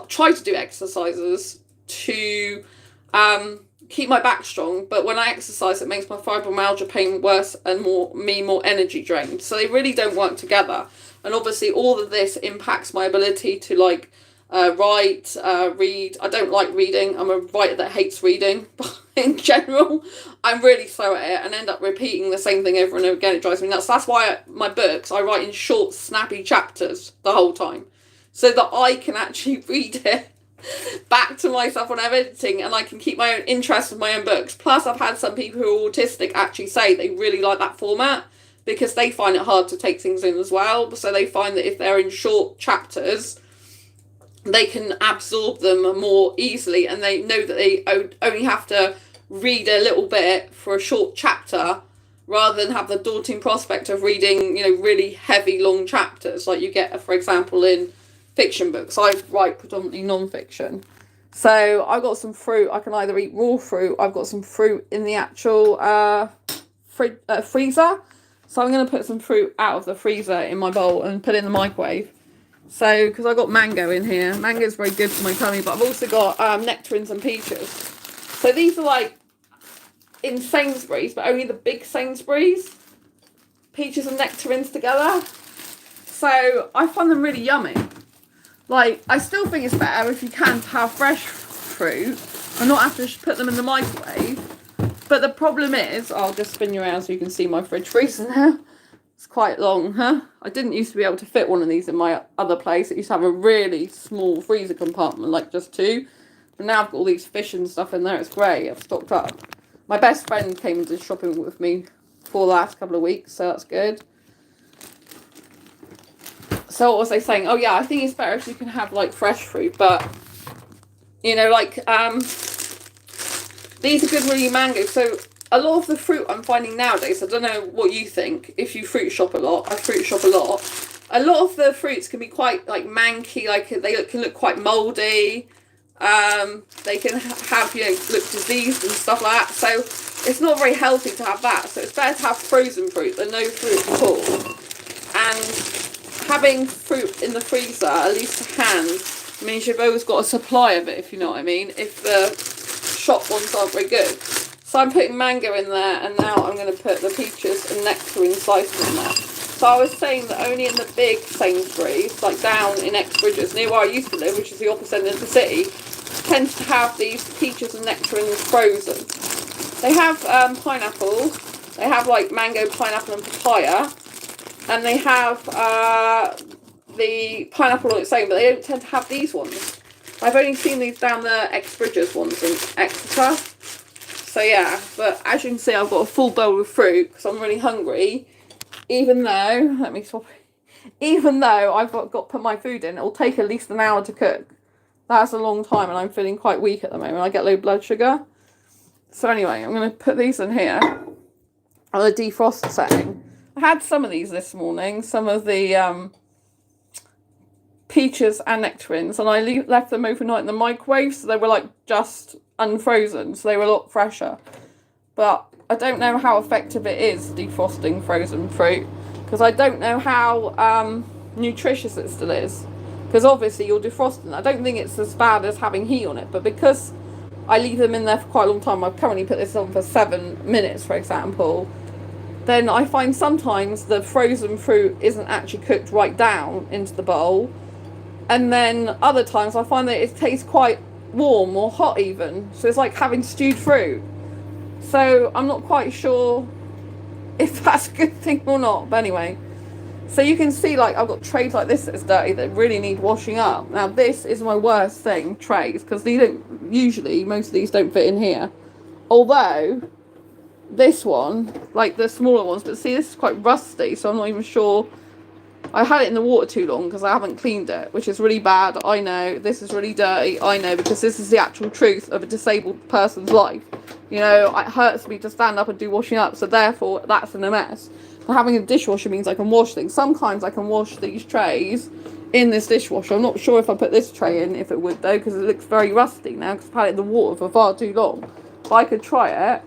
try to do exercises to keep my back strong. But when I exercise, it makes my fibromyalgia pain worse and more energy drained. So they really don't work together. And obviously all of this impacts my ability to write, read. I don't like reading. I'm a writer that hates reading. But in general, I'm really slow at it and end up repeating the same thing over and over again. It drives me nuts. That's why my books, I write in short, snappy chapters the whole time, so that I can actually read it back to myself when I'm editing, and I can keep my own interest in my own books. Plus, I've had some people who are autistic actually say they really like that format because they find it hard to take things in as well. So they find that if they're in short chapters, they can absorb them more easily, and they know that they only have to read a little bit for a short chapter rather than have the daunting prospect of reading, you know, really heavy, long chapters like you get, for example, in fiction books. I write predominantly non-fiction. So I've got some fruit. I can either eat raw fruit. I've got some fruit in the actual freezer. So I'm going to put some fruit out of the freezer in my bowl and put it in the microwave. So, because I've got mango in here. Mango is very good for my tummy, but I've also got nectarines and peaches. So these are like in Sainsbury's, but only the big Sainsbury's. Peaches and nectarines together. So I find them really yummy. Like, I still think it's better if you can have fresh fruit and not have to put them in the microwave. But the problem is, I'll just spin you around so you can see my fridge freezer now. It's quite long, huh? I didn't used to be able to fit one of these in my other place. It used to have a really small freezer compartment, like just 2. But now I've got all these fish and stuff in there. It's great. I've stocked up. My best friend came and did shopping with me for the last couple of weeks, so that's good. So what was I saying? Oh yeah, I think it's better if you can have like fresh fruit, but you know, like these are good really mango. So a lot of the fruit I'm finding nowadays, I don't know what you think, if you fruit shop a lot, I fruit shop a lot. A lot of the fruits can be quite like manky, like they can look quite mouldy. They can have, you know, look diseased and stuff like that. So it's not very healthy to have that. So it's better to have frozen fruit than no fruit at all. And having fruit in the freezer, at least to hand, means you've always got a supply of it, if you know what I mean, if the shop ones aren't very good. So I'm putting mango in there, and now I'm going to put the peaches and nectarine slices in there. So I was saying that only in the big Sainsbury's, like down in Exbridges, near where I used to live, which is the opposite end of the city, tends to have these peaches and nectarines frozen. They have pineapple, they have like mango, pineapple and papaya, and they have the pineapple on its own, but they don't tend to have these ones. I've only seen these down the Exbridges ones in Exeter. So yeah, but as you can see, I've got a full bowl of fruit because I'm really hungry. Even though, let me swap it. Even though I've got to put my food in, it'll take at least an hour to cook. That's a long time, and I'm feeling quite weak at the moment. I get low blood sugar. So anyway, I'm going to put these in here on a defrost setting. I had some of these this morning, some of the peaches and nectarines, and I left them overnight in the microwave, so they were like just unfrozen, so they were a lot fresher. But I don't know how effective it is defrosting frozen fruit, because I don't know how nutritious it still is. Because obviously you're defrosting. I don't think it's as bad as having heat on it, but because I leave them in there for quite a long time, I've currently put this on for 7 minutes, for example, then I find sometimes the frozen fruit isn't actually cooked right down into the bowl. And then other times I find that it tastes quite warm or hot even. So it's like having stewed fruit. So I'm not quite sure if that's a good thing or not. But anyway, so you can see like I've got trays like this that's dirty that really need washing up. Now this is my worst thing, trays, because these don't usually, most of these don't fit in here. Although this one, like the smaller ones, but see this is quite rusty, so I'm not even sure. I had it in the water too long because I haven't cleaned it, which is really bad. I know this is really dirty. I know, because this is the actual truth of a disabled person's life. You know, it hurts me to stand up and do washing up, so therefore that's in a mess. But having a dishwasher means I can wash things. Sometimes I can wash these trays in this dishwasher. I'm not sure if I put this tray in, if it would though, because it looks very rusty now because I've had it in the water for far too long. But I could try it.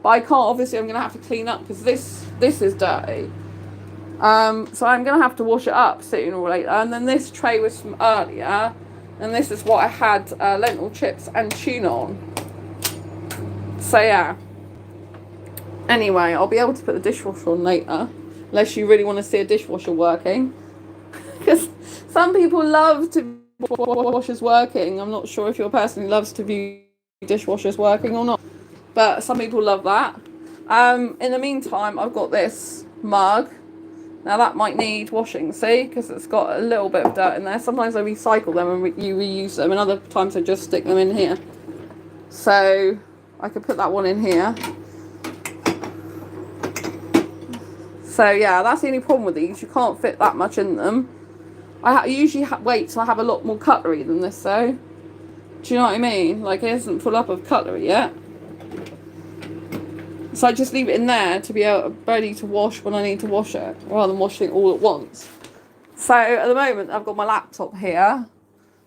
But I can't, obviously I'm going to have to clean up because this is dirty. So I'm going to have to wash it up sooner or later. And then this tray was from earlier. And this is what I had lentil chips and tuna on. So yeah. Anyway, I'll be able to put the dishwasher on later. Unless you really want to see a dishwasher working. Because some people love to view dishwashers working. I'm not sure if your person loves to view dishwashers working or not. But some people love that. In the meantime, I've got this mug. Now that might need washing, see? Because it's got a little bit of dirt in there. Sometimes I recycle them and you reuse them. And other times I just stick them in here. So I could put that one in here. So yeah, that's the only problem with these. You can't fit that much in them. I usually wait till I have a lot more cutlery than this though. Do you know what I mean? Like it isn't full up of cutlery yet. So I just leave it in there to be ready to wash when I need to wash it, rather than washing it all at once. So at the moment I've got my laptop here.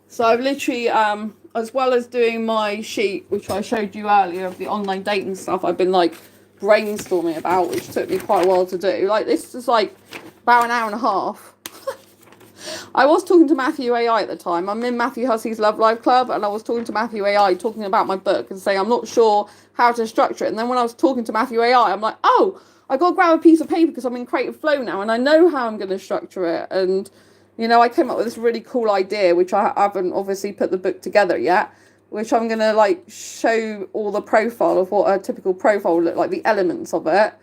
So I've literally, as well as doing my sheet, which I showed you earlier of the online dating stuff, I've been like brainstorming about, which took me quite a while to do. Like this is like about an hour and a half. I was talking to Matthew AI at the time. I'm in Matthew Hussey's Love Life Club, and I was talking to Matthew AI, talking about my book and saying I'm not sure how to structure it. And then when I was talking to Matthew AI, I'm like, oh, I got to grab a piece of paper because I'm in creative flow now, and I know how I'm going to structure it. And, you know, I came up with this really cool idea, which I haven't obviously put the book together yet, which I'm going to, like, show all the profile of what a typical profile would look like, the elements of it.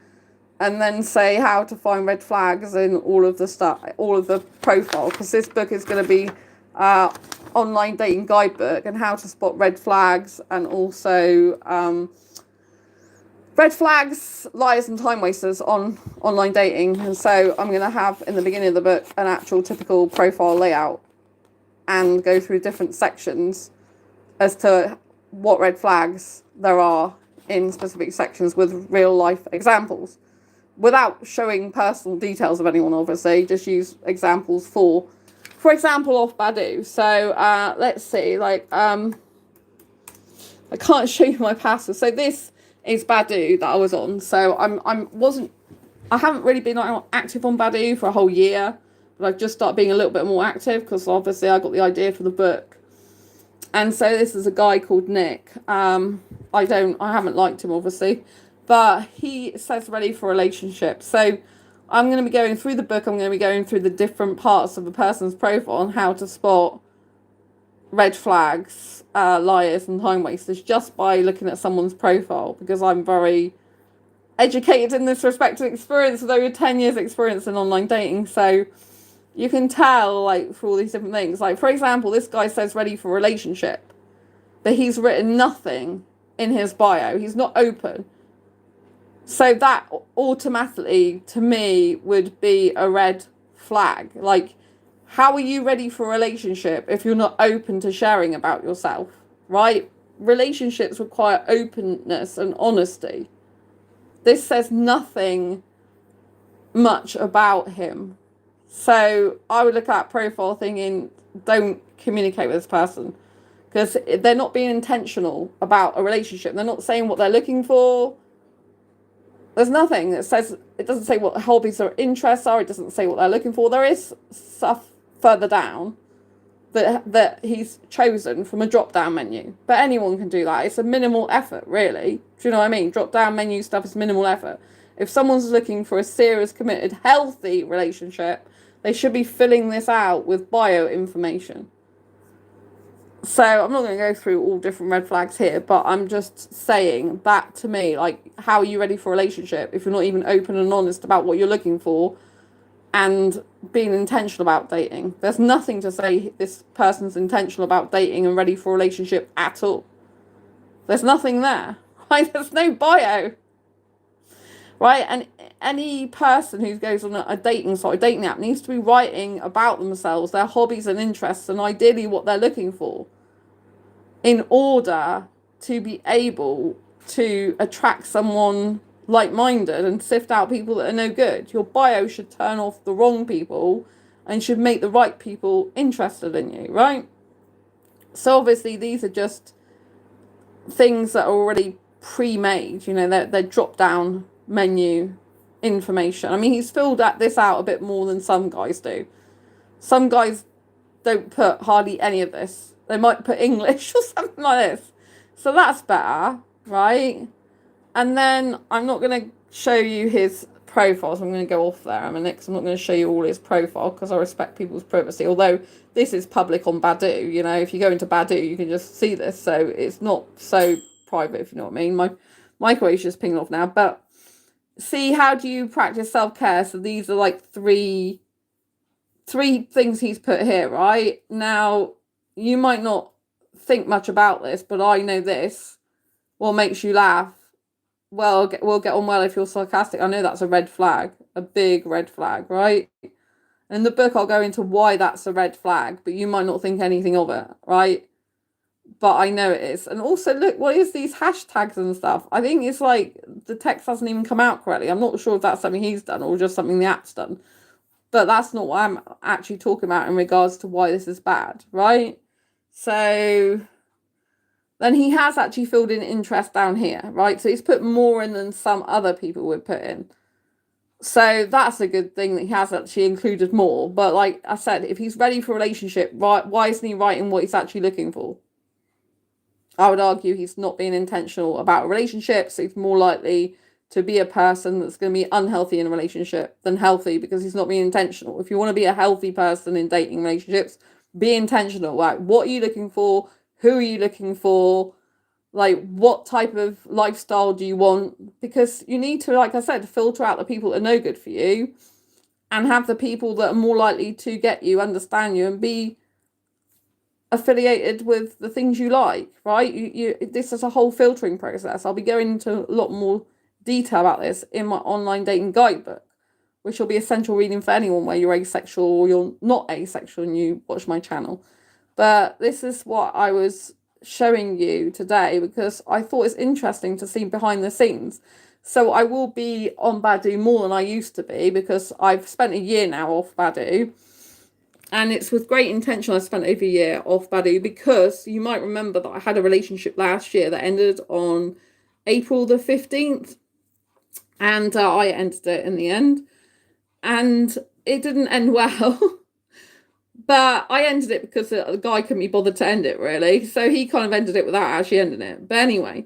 And then say how to find red flags in all of the stuff, all of the profile, because this book is going to be online dating guidebook and how to spot red flags, and also red flags, liars and time wasters on online dating. And so I'm going to have in the beginning of the book an actual typical profile layout and go through different sections as to what red flags there are in specific sections with real life examples. Without showing personal details of anyone, obviously, just use examples for example, off Badoo. So let's see, like I can't show you my password. So this is Badoo that I was on. So I haven't really been active on Badoo for a whole year, but I've just started being a little bit more active because obviously I got the idea for the book. And so this is a guy called Nick. I haven't liked him obviously. But he says ready for a relationship. So I'm going to be going through the book. I'm going to be going through the different parts of a person's profile on how to spot red flags, liars and time wasters just by looking at someone's profile. Because I'm very educated in this respect and experience with over 10 years experience in online dating. So you can tell, like, for all these different things. Like, for example, this guy says ready for a relationship. But he's written nothing in his bio. He's not open. So that automatically, to me, would be a red flag. Like, how are you ready for a relationship if you're not open to sharing about yourself, right? Relationships require openness and honesty. This says nothing much about him. So I would look at that profile thinking, don't communicate with this person, because they're not being intentional about a relationship. They're not saying what they're looking for. There's nothing that says, it doesn't say what hobbies or interests are. It doesn't say what they're looking for. There is stuff further down that he's chosen from a drop-down menu. But anyone can do that. It's a minimal effort, really. Do you know what I mean? Drop-down menu stuff is minimal effort. If someone's looking for a serious, committed, healthy relationship, they should be filling this out with bio information. So I'm not going to go through all different red flags here, but I'm just saying that to me, like, how are you ready for a relationship if you're not even open and honest about what you're looking for and being intentional about dating? There's nothing to say this person's intentional about dating and ready for a relationship at all. There's nothing there, right? There's no bio, right? And any person who goes on a dating site, a dating app, needs to be writing about themselves, their hobbies and interests, and ideally what they're looking for, in order to be able to attract someone like-minded and sift out people that are no good. Your bio should turn off the wrong people and should make the right people interested in you, right? So obviously these are just things that are already pre-made, you know, they're drop-down menu information. I mean, he's filled this out a bit more than some guys do. Some guys don't put hardly any of this. They might put English or something like this. So that's better, right? And then I'm not going to show you his profile, so I'm going to go off there a minute, because I'm not going to show you all his profile, because I respect people's privacy. Although this is public on Badoo, you know, if you go into Badoo, you can just see this, so it's not so private, if you know what I mean. My microwave's just pinging off now, but see, how do you practice self-care? So these are like three things he's put here, right? Now, you might not think much about this, but I know this. What makes you laugh? Well, we'll get on well if you're sarcastic. I know that's a red flag, a big red flag, right? In the book, I'll go into why that's a red flag, but you might not think anything of it, right? But I know it is. And also, look, what is these hashtags and stuff? I think it's like the text hasn't even come out correctly. I'm not sure if that's something he's done or just something the app's done. But that's not what I'm actually talking about in regards to why this is bad, right? So then he has actually filled in interest down here, right? So he's put more in than some other people would put in. So that's a good thing that he has actually included more. But like I said, if he's ready for a relationship, why isn't he writing what he's actually looking for? I would argue he's not being intentional about a relationship, so he's more likely to be a person that's going to be unhealthy in a relationship than healthy, because he's not being intentional. If you want to be a healthy person in dating relationships, be intentional. Like, what are you looking for? Who are you looking for? Like, what type of lifestyle do you want? Because you need to, like I said, filter out the people that are no good for you and have the people that are more likely to get you, understand you, and be affiliated with the things you like, right? This is a whole filtering process. I'll be going into a lot more detail about this in my online dating guidebook, which will be essential reading for anyone, where you're asexual or you're not asexual and you watch my channel. But this is what I was showing you today, because I thought it's interesting to see behind the scenes. So I will be on Badoo more than I used to be, because I've spent a year now off Badoo. And it's with great intention I spent over a year off Badoo, because you might remember that I had a relationship last year that ended on April the 15th. And I ended it in the end. And it didn't end well. But I ended it because the guy couldn't be bothered to end it, really. So he kind of ended it without actually ending it. But anyway,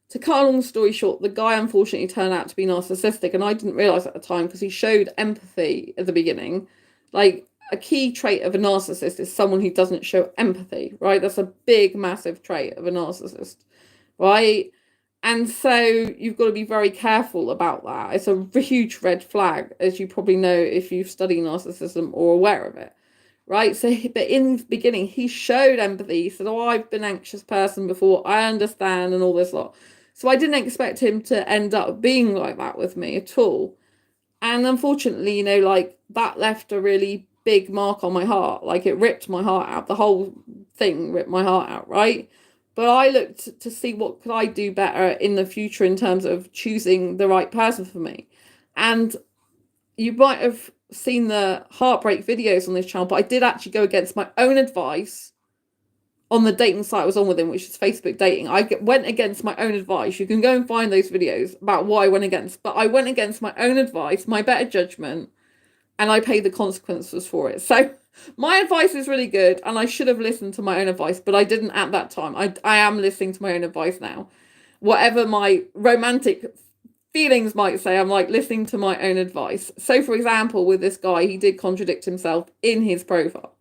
to cut a long story short, the guy unfortunately turned out to be narcissistic. And I didn't realise at the time, because he showed empathy at the beginning. Like, a key trait of a narcissist is someone who doesn't show empathy, right? That's a big, massive trait of a narcissist, right? And so you've got to be very careful about that. It's a huge red flag, as you probably know if you've studied narcissism or aware of it, right? So, but in the beginning, he showed empathy. He said, oh, I've been an anxious person before, I understand, and all this lot. So I didn't expect him to end up being like that with me at all. And unfortunately, you know, like, that left a really big mark on my heart. Like, it ripped my heart out. The whole thing ripped my heart out, right? But I looked to see what could I do better in the future in terms of choosing the right person for me. And you might have seen the heartbreak videos on this channel, but I did actually go against my own advice on the dating site I was on with him, which is Facebook dating. I went against my own advice. You can go and find those videos about what I went against, but I went against my own advice, my better judgment, and I paid the consequences for it. So my advice is really good, and I should have listened to my own advice, but I didn't at that time. I am listening to my own advice now. Whatever my romantic feelings might say, I'm like listening to my own advice. So for example, with this guy, he did contradict himself in his profile.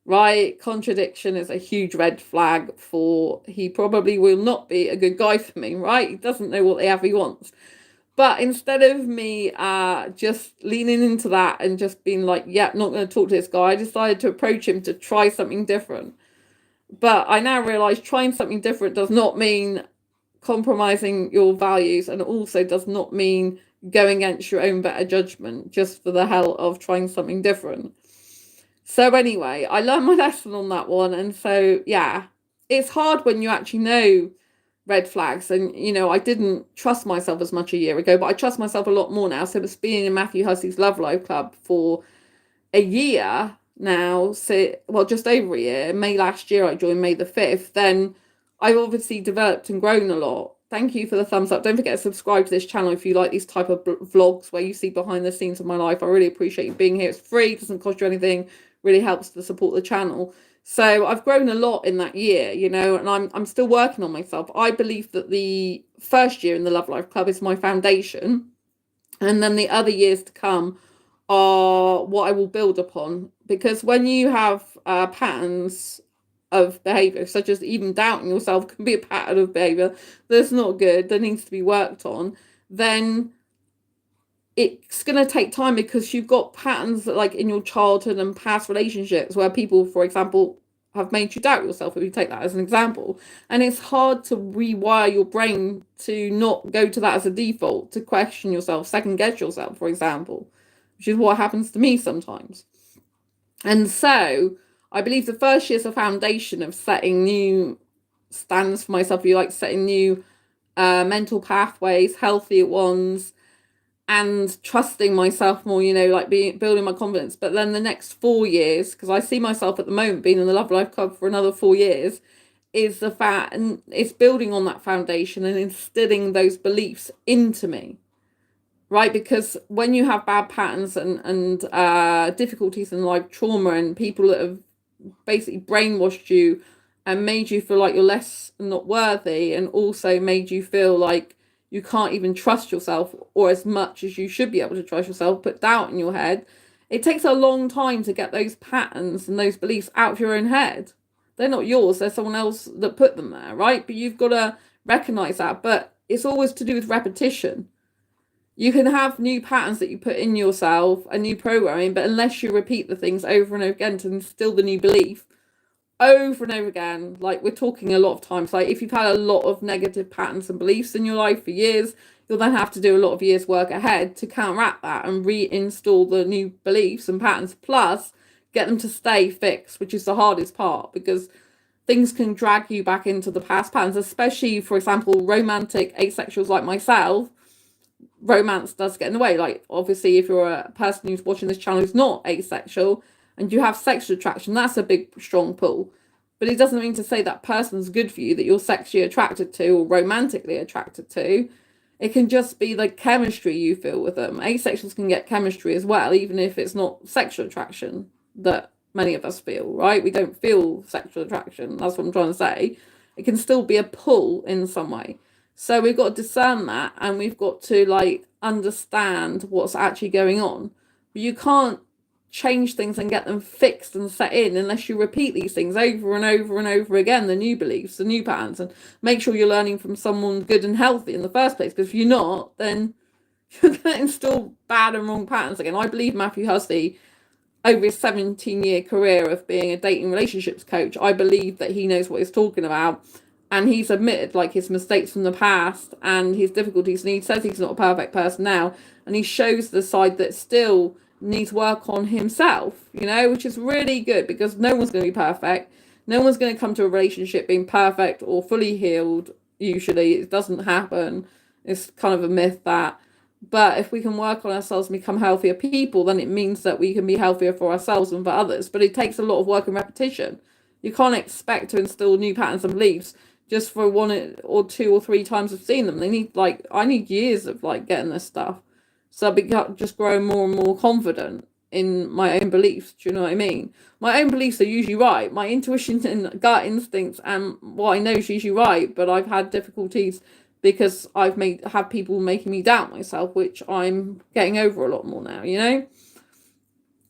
Right? Contradiction is a huge red flag for he probably will not be a good guy for me, right? He doesn't know what the F he wants. But instead of me just leaning into that and just being like, yeah, not going to talk to this guy, I decided to approach him to try something different. But I now realize trying something different does not mean compromising your values, and also does not mean going against your own better judgment just for the hell of trying something different. So anyway, I learned my lesson on that one. And so, yeah, it's hard when you actually know red flags. And, you know, I didn't trust myself as much a year ago, but I trust myself a lot more now. So it's being in Matthew Hussey's Love Life Club for a year now. So, well, just over a year. May last year I joined, May the 5th. Then I've obviously developed and grown a lot. Thank you for the thumbs up. Don't forget to subscribe to this channel if you like these type of vlogs where you see behind the scenes of my life. I really appreciate you being here. It's free, doesn't cost you anything, really helps to support the channel. So I've grown a lot in that year, you know, and I'm still working on myself. I believe that the first year in the Love Life Club is my foundation, and then the other years to come are what I will build upon. Because when you have patterns of behavior, such as even doubting yourself can be a pattern of behavior that's not good, that needs to be worked on, then it's going to take time, because you've got patterns that, like in your childhood and past relationships, where people, for example, have made you doubt yourself, if you take that as an example. And it's hard to rewire your brain to not go to that as a default, to question yourself, second guess yourself, for example, which is what happens to me sometimes. And so I believe the first year is a foundation of setting new standards for myself. You like setting new mental pathways, healthier ones, and trusting myself more, you know, like building my confidence. But then the next 4 years, because I see myself at the moment being in the Love Life Club for another 4 years, is the fact, and it's building on that foundation and instilling those beliefs into me. Right? Because when you have bad patterns and difficulties in life, trauma, and people that have basically brainwashed you and made you feel like you're less and not worthy, and also made you feel like you can't even trust yourself, or as much as you should be able to trust yourself, put doubt in your head, it takes a long time to get those patterns and those beliefs out of your own head. They're not yours, they're someone else that put them there, right? But you've got to recognize that. But it's always to do with repetition. You can have new patterns that you put in yourself, a new programming, but unless you repeat the things over and over again to instill the new belief over and over again, like we're talking a lot of times, like if you've had a lot of negative patterns and beliefs in your life for years, you'll then have to do a lot of years work ahead to counteract that and reinstall the new beliefs and patterns, plus get them to stay fixed, which is the hardest part, because things can drag you back into the past patterns, especially, for example, romantic asexuals like myself. Romance does get in the way. Like, obviously, if you're a person who's watching this channel who's not asexual and you have sexual attraction, that's a big, strong pull. But it doesn't mean to say that person's good for you, that you're sexually attracted to or romantically attracted to. It can just be the chemistry you feel with them. Asexuals can get chemistry as well, even if it's not sexual attraction that many of us feel, right? We don't feel sexual attraction. That's what I'm trying to say. It can still be a pull in some way. So we've got to discern that, and we've got to like understand what's actually going on. But you can't change things and get them fixed and set in unless you repeat these things over and over and over again, the new beliefs, the new patterns, and make sure you're learning from someone good and healthy in the first place. Because if you're not, then you're going to install bad and wrong patterns again. I believe Matthew Hussey, over his 17-year career of being a dating relationships coach, I believe that he knows what he's talking about. And he's admitted like his mistakes from the past and his difficulties, and he says he's not a perfect person now, and he shows the side that still needs work on himself, you know, which is really good, because no one's going to be perfect. No one's going to come to a relationship being perfect or fully healed. Usually it doesn't happen. It's kind of a myth that But if we can work on ourselves and become healthier people, then it means that we can be healthier for ourselves and for others. But it takes a lot of work and repetition. You can't expect to instill new patterns and beliefs just for 1 or 2 or 3 times of seeing them. They need I need years of getting this stuff. So I just grow more and more confident in my own beliefs. Do you know what I mean? My own beliefs are usually right. My intuition and gut instincts and what I know is usually right, but I've had difficulties because I've have people making me doubt myself, which I'm getting over a lot more now,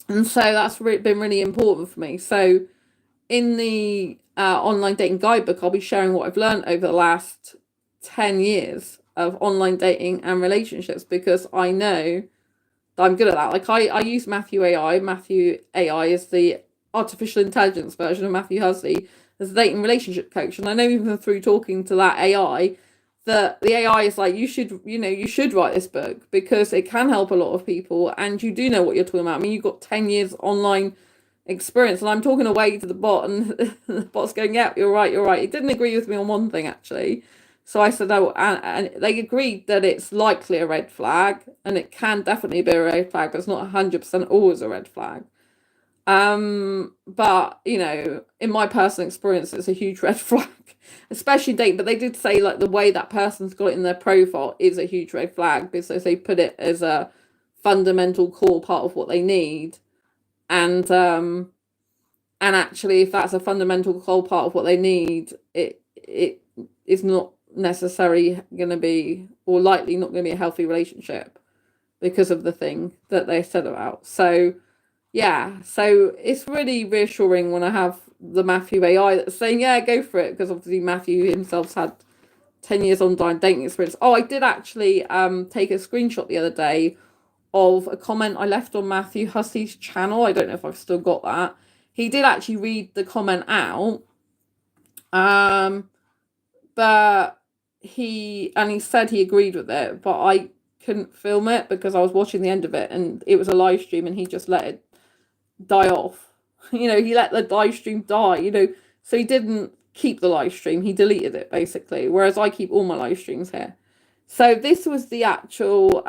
and so that's been really important for me. So in the online dating guidebook, I'll be sharing what I've learned over the last 10 years of online dating and relationships, because I know that I'm good at that. I use Matthew AI. Matthew AI is the artificial intelligence version of Matthew Hussey as a dating relationship coach, and I know even through talking to that AI, that the AI is like, you should write this book because it can help a lot of people, and you do know what you're talking about. I mean, you've got 10 years online experience, and I'm talking away to the bot, and the bot's going, yeah, you're right. It didn't agree with me on one thing, actually. So I said, oh, and they agreed that it's likely a red flag, and it can definitely be a red flag, but it's not 100% always a red flag. But in my personal experience, it's a huge red flag, especially dating. But they did say the way that person's got it in their profile is a huge red flag, because they put it as a fundamental core part of what they need. And actually, if that's a fundamental core part of what they need, it is not necessarily going to be, or likely not going to be, a healthy relationship because of the thing that they said about. So yeah, so it's really reassuring when I have the Matthew AI that's saying, yeah, go for it, because obviously Matthew himself's had 10 years online dating experience. Oh, I did actually take a screenshot the other day of a comment I left on Matthew Hussey's channel. I don't know if I've still got that. He did actually read the comment out, but he said he agreed with it, but I couldn't film it because I was watching the end of it, and it was a live stream, and he just let it die off. He let the live stream die, so he didn't keep the live stream, he deleted it basically, whereas I keep all my live streams here. So this was the actual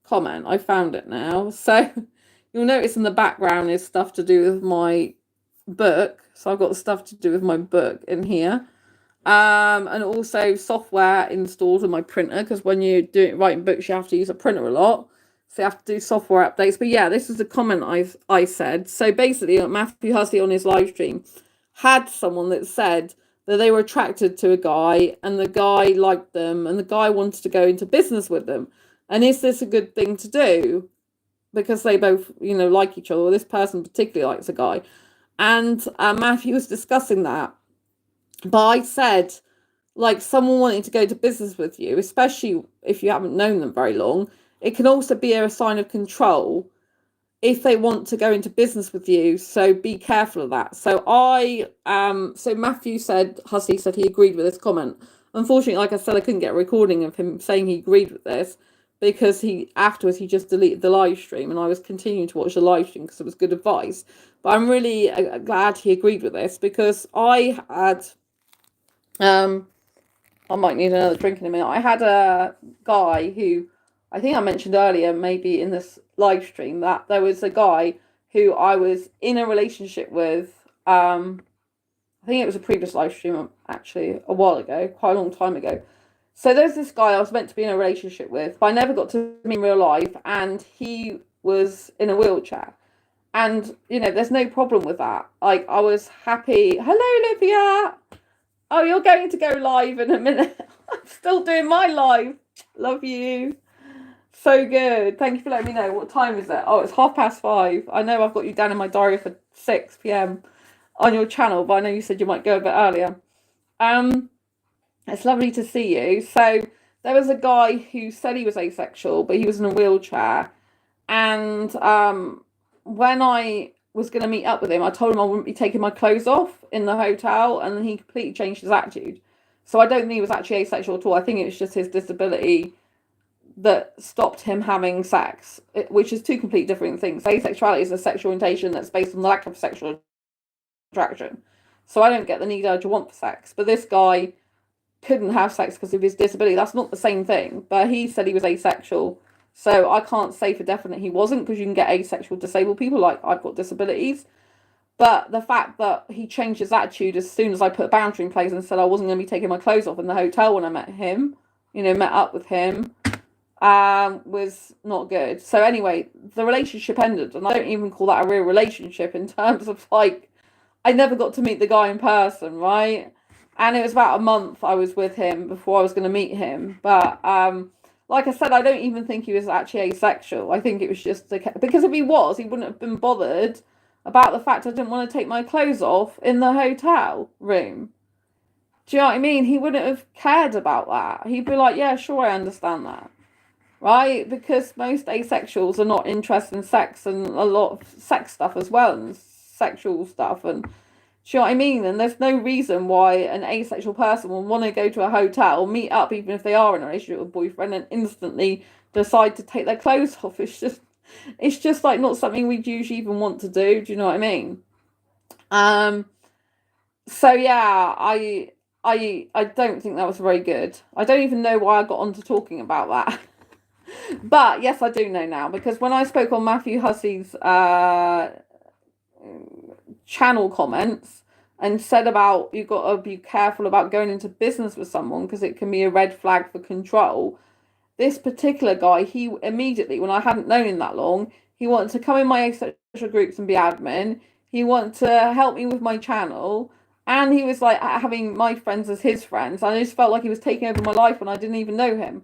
comment. I found it now. So you'll notice in the background is stuff to do with my book. So I've got the stuff to do with my book in here. And also software installed on my printer, because when you're writing books, you have to use a printer a lot. So you have to do software updates. But yeah, this is a comment I said. So basically, Matthew Hussey on his live stream had someone that said that they were attracted to a guy, and the guy liked them, and the guy wanted to go into business with them. And is this a good thing to do? Because they both, like each other. This person particularly likes a guy. And Matthew was discussing that. But I said, someone wanting to go to business with you, especially if you haven't known them very long, it can also be a sign of control if they want to go into business with you. So be careful of that. So so Matthew Hussey said he agreed with this comment. Unfortunately, like I said, I couldn't get a recording of him saying he agreed with this, because afterwards he just deleted the live stream, and I was continuing to watch the live stream because it was good advice. But I'm really glad he agreed with this, because I had I might need another drink in a minute. I had a guy who, I think I mentioned earlier, maybe in this live stream, that there was a guy who I was in a relationship with. I think it was a previous live stream, actually, a while ago, quite a long time ago. So there's this guy I was meant to be in a relationship with, but I never got to meet in real life, and he was in a wheelchair. And, there's no problem with that. I was happy. Hello, Olivia. Oh, you're going to go live in a minute. I'm still doing my live. Love you. So good. Thank you for letting me know. What time is it? Oh, it's 5:30. I know I've got you down in my diary for 6 p.m. on your channel, but I know you said you might go a bit earlier. It's lovely to see you. So there was a guy who said he was asexual, but he was in a wheelchair. And when I was going to meet up with him, I told him I wouldn't be taking my clothes off in the hotel, and then he completely changed his attitude. So I don't think he was actually asexual at all. I think it was just his disability that stopped him having sex, which is two completely different things. Asexuality is a sexual orientation that's based on the lack of sexual attraction. So I don't get the need, urge, or want for sex. But this guy couldn't have sex because of his disability. That's not the same thing. But he said he was asexual. So I can't say for definite he wasn't, because you can get asexual disabled people, like I've got disabilities. But the fact that he changed his attitude as soon as I put a boundary in place and said I wasn't going to be taking my clothes off in the hotel when I met him, met up with him, was not good. So anyway, the relationship ended, and I don't even call that a real relationship in terms of like, I never got to meet the guy in person, right? And it was about a month I was with him before I was going to meet him. But like I said, I don't even think he was actually asexual. I think it was just because if he was, he wouldn't have been bothered about the fact I didn't want to take my clothes off in the hotel room. Do you know what I mean? He wouldn't have cared about that. He'd be like, yeah, sure, I understand that. Right? Because most asexuals are not interested in sex, and a lot of sex stuff as well, and sexual stuff, and do you know what I mean? And there's no reason why an asexual person will want to go to a hotel, meet up, even if they are in a relationship with a boyfriend, and instantly decide to take their clothes off. It's just like not something we'd usually even want to do. Do you know what I mean? So yeah, I don't think that was very good. I don't even know why I got onto talking about that. But yes, I do know now, because when I spoke on Matthew Hussey's channel comments and said about you've got to be careful about going into business with someone because it can be a red flag for control. This particular guy, he immediately, when I hadn't known him that long, he wanted to come in my asexual groups and be admin. He wanted to help me with my channel. And he was like having my friends as his friends. I just felt like he was taking over my life when I didn't even know him.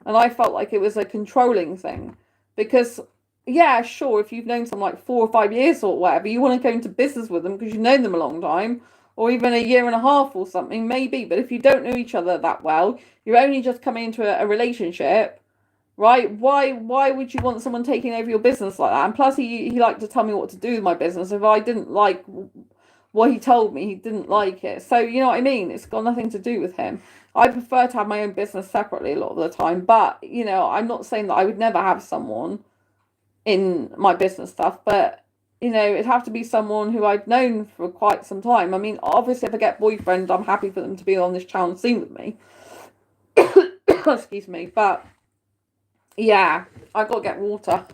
And I felt like it was a controlling thing. Because, yeah, sure, if you've known someone like 4 or 5 years or whatever, you want to go into business with them because you've known them a long time, or even a year and a half or something, maybe. But if you don't know each other that well, you're only just coming into a relationship, right? Why would you want someone taking over your business like that? And plus, he liked to tell me what to do with my business. If I didn't like what he told me, he didn't like it. So, you know what I mean? It's got nothing to do with him. I prefer to have my own business separately a lot of the time. But, I'm not saying that I would never have someone in my business stuff. But, it'd have to be someone who I've known for quite some time. I mean, obviously, if I get boyfriend, I'm happy for them to be on this channel and sing with me. Excuse me. But, yeah, I've got to get water. I'm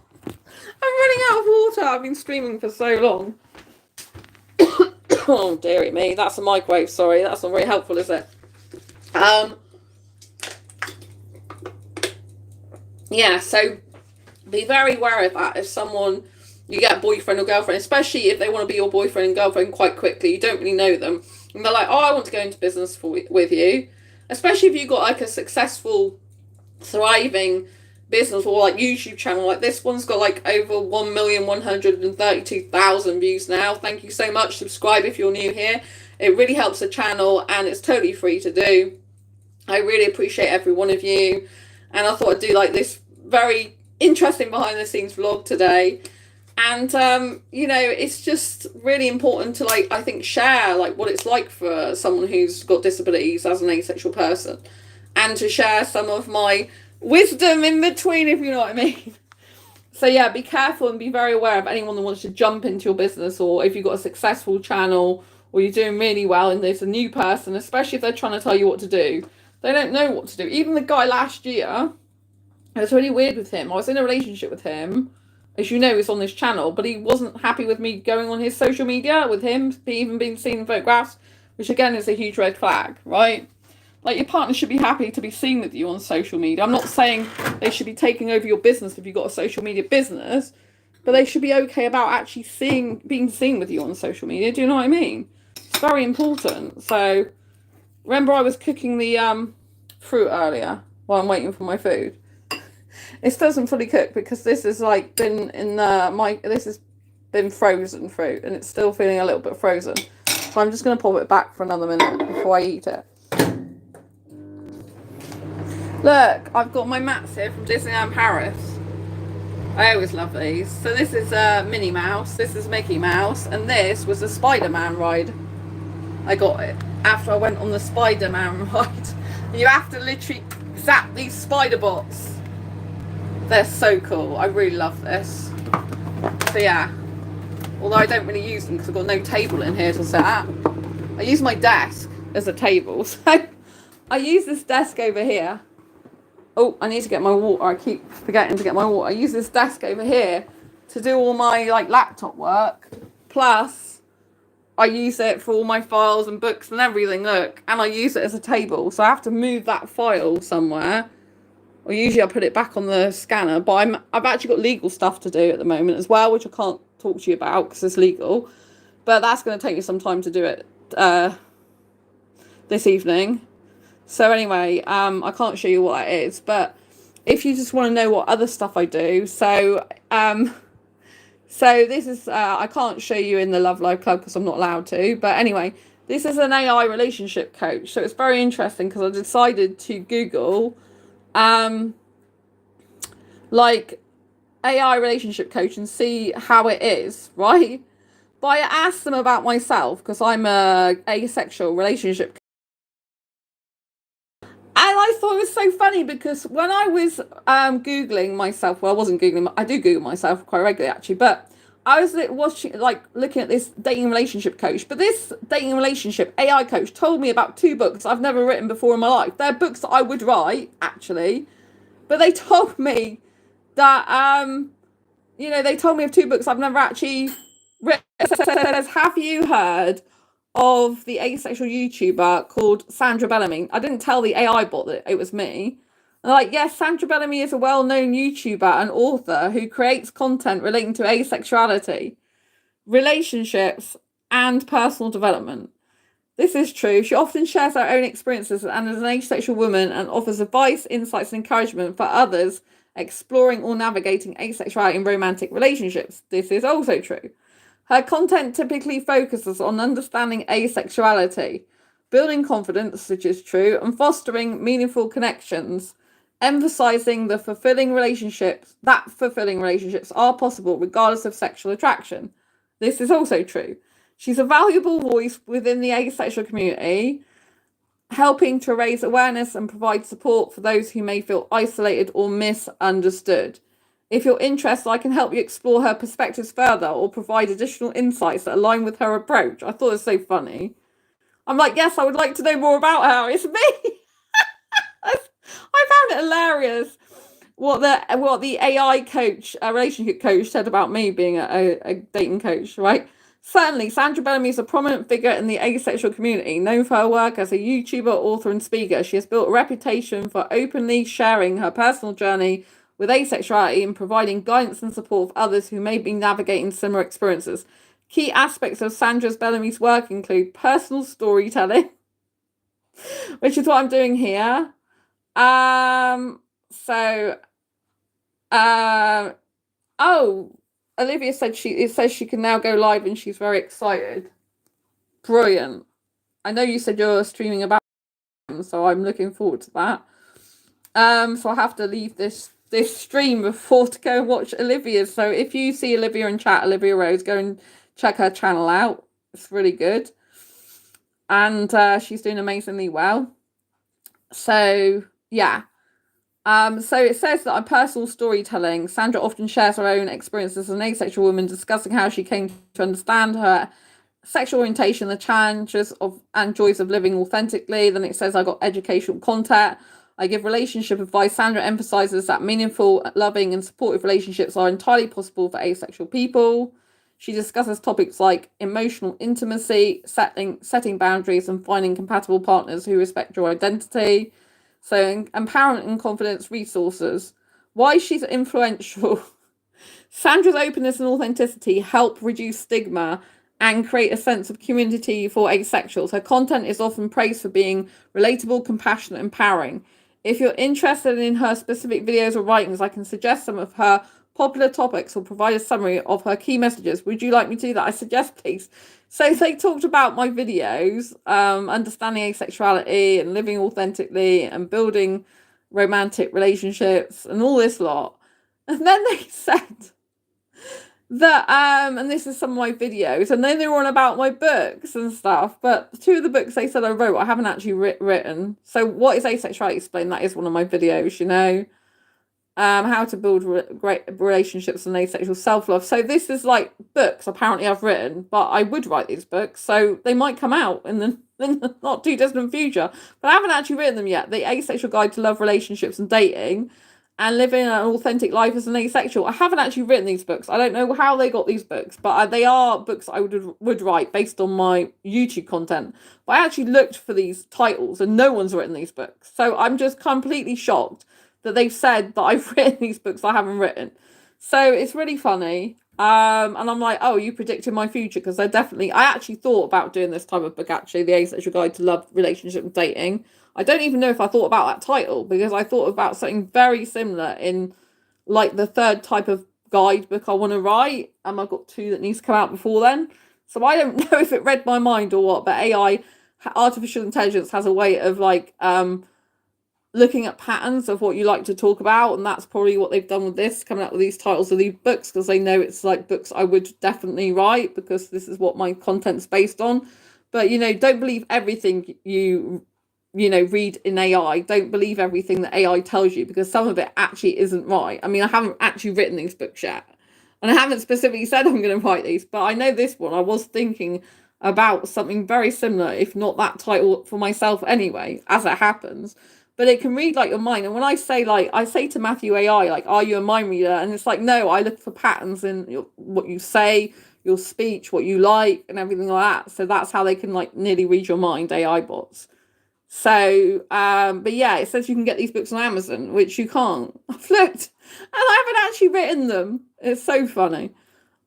running out of water. I've been streaming for so long. Oh, dearie me. That's a microwave. Sorry. That's not very helpful, is it? Yeah, so be very wary of that. If you get a boyfriend or girlfriend, especially if they want to be your boyfriend and girlfriend quite quickly, you don't really know them, and they're like, oh, I want to go into business with you, especially if you've got like a successful, thriving business or like YouTube channel. Like this one's got like over 1,132,000 views now. Thank you so much. Subscribe if you're new here. It really helps the channel, and it's totally free to do. I really appreciate every one of you, and I thought I'd do like this very interesting behind the scenes vlog today. And it's just really important to like, I think, share like what it's like for someone who's got disabilities as an asexual person, and to share some of my wisdom in between, if you know what I mean. So yeah, be careful and be very aware of anyone that wants to jump into your business, or if you've got a successful channel or you're doing really well and there's a new person, especially if they're trying to tell you what to do. They don't know what to do. Even the guy last year, it was really weird with him. I was in a relationship with him, as you know, he's on this channel, but he wasn't happy with me going on his social media with him, even being seen in photographs, which again is a huge red flag, right? Like, your partner should be happy to be seen with you on social media. I'm not saying they should be taking over your business if you've got a social media business, but they should be okay about actually being seen with you on social media. Do you know what I mean? It's very important. So, remember I was cooking the fruit earlier while I'm waiting for my food. It still isn't fully cooked because this has like been this has been frozen fruit, and it's still feeling a little bit frozen. So I'm just going to pop it back for another minute before I eat it. Look, I've got my mats here from Disneyland Paris. I always love these. So this is Minnie Mouse, this is Mickey Mouse, and this was a Spider-Man ride. I got it after I went on the Spider-Man ride. You have to literally zap these spider bots. They're so cool. I really love this. So yeah, although I don't really use them because I've got no table in here to sit at. I use my desk as a table. So I use this desk over here. Oh, I need to get my water. I keep forgetting to get my water. I use this desk over here to do all my like laptop work. Plus, I use it for all my files and books and everything. Look, and I use it as a table, so I have to move that file somewhere. Or usually I put it back on the scanner. But I've actually got legal stuff to do at the moment as well, which I can't talk to you about because it's legal. But that's going to take me some time to do it this evening. So anyway, I can't show you what that is, but if you just want to know what other stuff I do, so this is I can't show you in the Love Life Club because I'm not allowed to. But anyway, this is an AI relationship coach, so it's very interesting because I decided to Google like AI relationship coach and see how it is, right? But I asked them about myself because I'm a asexual relationship coach. And I thought it was so funny because when I was Googling myself, well, I wasn't Googling, I do Google myself quite regularly actually, but I was watching, like looking at this dating relationship coach. But this dating relationship AI coach told me about 2 books I've never written before in my life. They're books that I would write, actually. But they told me that, they told me of 2 books I've never actually written. It says, have you heard of the asexual YouTuber called Sandra Bellamy? I didn't tell the AI bot that it was me. And like, yes, Sandra Bellamy is a well-known YouTuber and author who creates content relating to asexuality, relationships, and personal development. This is true. She often shares her own experiences and as an asexual woman and offers advice, insights, and encouragement for others exploring or navigating asexuality in romantic relationships. This is also true. Her content typically focuses on understanding asexuality, building confidence, which is true, and fostering meaningful connections, emphasizing that fulfilling relationships are possible regardless of sexual attraction. This is also true. She's a valuable voice within the asexual community, helping to raise awareness and provide support for those who may feel isolated or misunderstood. If you're interested, I can help you explore her perspectives further or provide additional insights that align with her approach. I thought it was so funny. I'm like, yes, I would like to know more about her. It's me. I found it hilarious what the AI coach, a relationship coach, said about me being a dating coach, right? Certainly, Sandra Bellamy is a prominent figure in the asexual community, known for her work as a YouTuber, author, and speaker. She has built a reputation for openly sharing her personal journey with asexuality and providing guidance and support for others who may be navigating similar experiences. Key aspects of Sandra Bellamy's work include personal storytelling, which is what I'm doing here. Olivia said it says she can now go live and she's very excited. Brilliant. I know you said you're streaming about them, so I'm looking forward to that. So I have to leave this stream before to go and watch Olivia's. So if you see Olivia in chat, Olivia Rose, go and check her channel out. It's really good. And she's doing amazingly well. So yeah. So it says that on personal storytelling, Sandra often shares her own experiences as an asexual woman, discussing how she came to understand her sexual orientation, the challenges of and joys of living authentically. Then it says I got educational content. I give relationship advice. Sandra emphasizes that meaningful, loving, and supportive relationships are entirely possible for asexual people. She discusses topics like emotional intimacy, setting boundaries, and finding compatible partners who respect your identity. So empowerment and confidence resources. Why she's influential. Sandra's openness and authenticity help reduce stigma and create a sense of community for asexuals. Her content is often praised for being relatable, compassionate, and empowering. If you're interested in her specific videos or writings, I can suggest some of her popular topics or provide a summary of her key messages. Would you like me to do that? I suggest, please. So they talked about my videos, understanding asexuality and living authentically and building romantic relationships and all this lot. And then they said that, and this is some of my videos, and then they were on about my books and stuff, but 2 of the books they said I wrote, I haven't actually written. So what is Asexuality Explained? That is one of my videos, How to build great relationships and asexual self-love. So this is like books apparently I've written, but I would write these books, so they might come out in the not too distant future. But I haven't actually written them yet. The Asexual Guide to Love, Relationships and Dating, and Living an Authentic Life as an Asexual. I haven't actually written these books. I don't know how they got these books, but they are books I would write based on my YouTube content. But I actually looked for these titles and no one's written these books. So I'm just completely shocked that they've said that I've written these books I haven't written. So it's really funny. And I'm like, oh, you predicted my future, because I actually thought about doing this type of book, actually, The Asexual Guide to Love, Relationship and Dating. I don't even know if I thought about that title, because I thought about something very similar in like the third type of guide book I want to write. And I've got 2 that needs to come out before then. So I don't know if it read my mind or what, but AI, artificial intelligence, has a way of like looking at patterns of what you like to talk about, and that's probably what they've done with this, coming up with these titles of these books, because they know it's like books I would definitely write, because this is what my content's based on. But don't believe everything you read in AI. Don't believe everything that AI tells you, because some of it actually isn't right. I mean, I haven't actually written these books yet, and I haven't specifically said I'm going to write these, but I know this one I was thinking about something very similar, if not that title, for myself anyway, as it happens. But it can read like your mind. And when I say to Matthew AI, like, are you a mind reader? And it's like, no, I look for patterns in what you say, your speech, what you like, and everything like that. So that's how they can like nearly read your mind, AI bots. So, but yeah, it says you can get these books on Amazon, which you can't. I've looked and I haven't actually written them. It's so funny.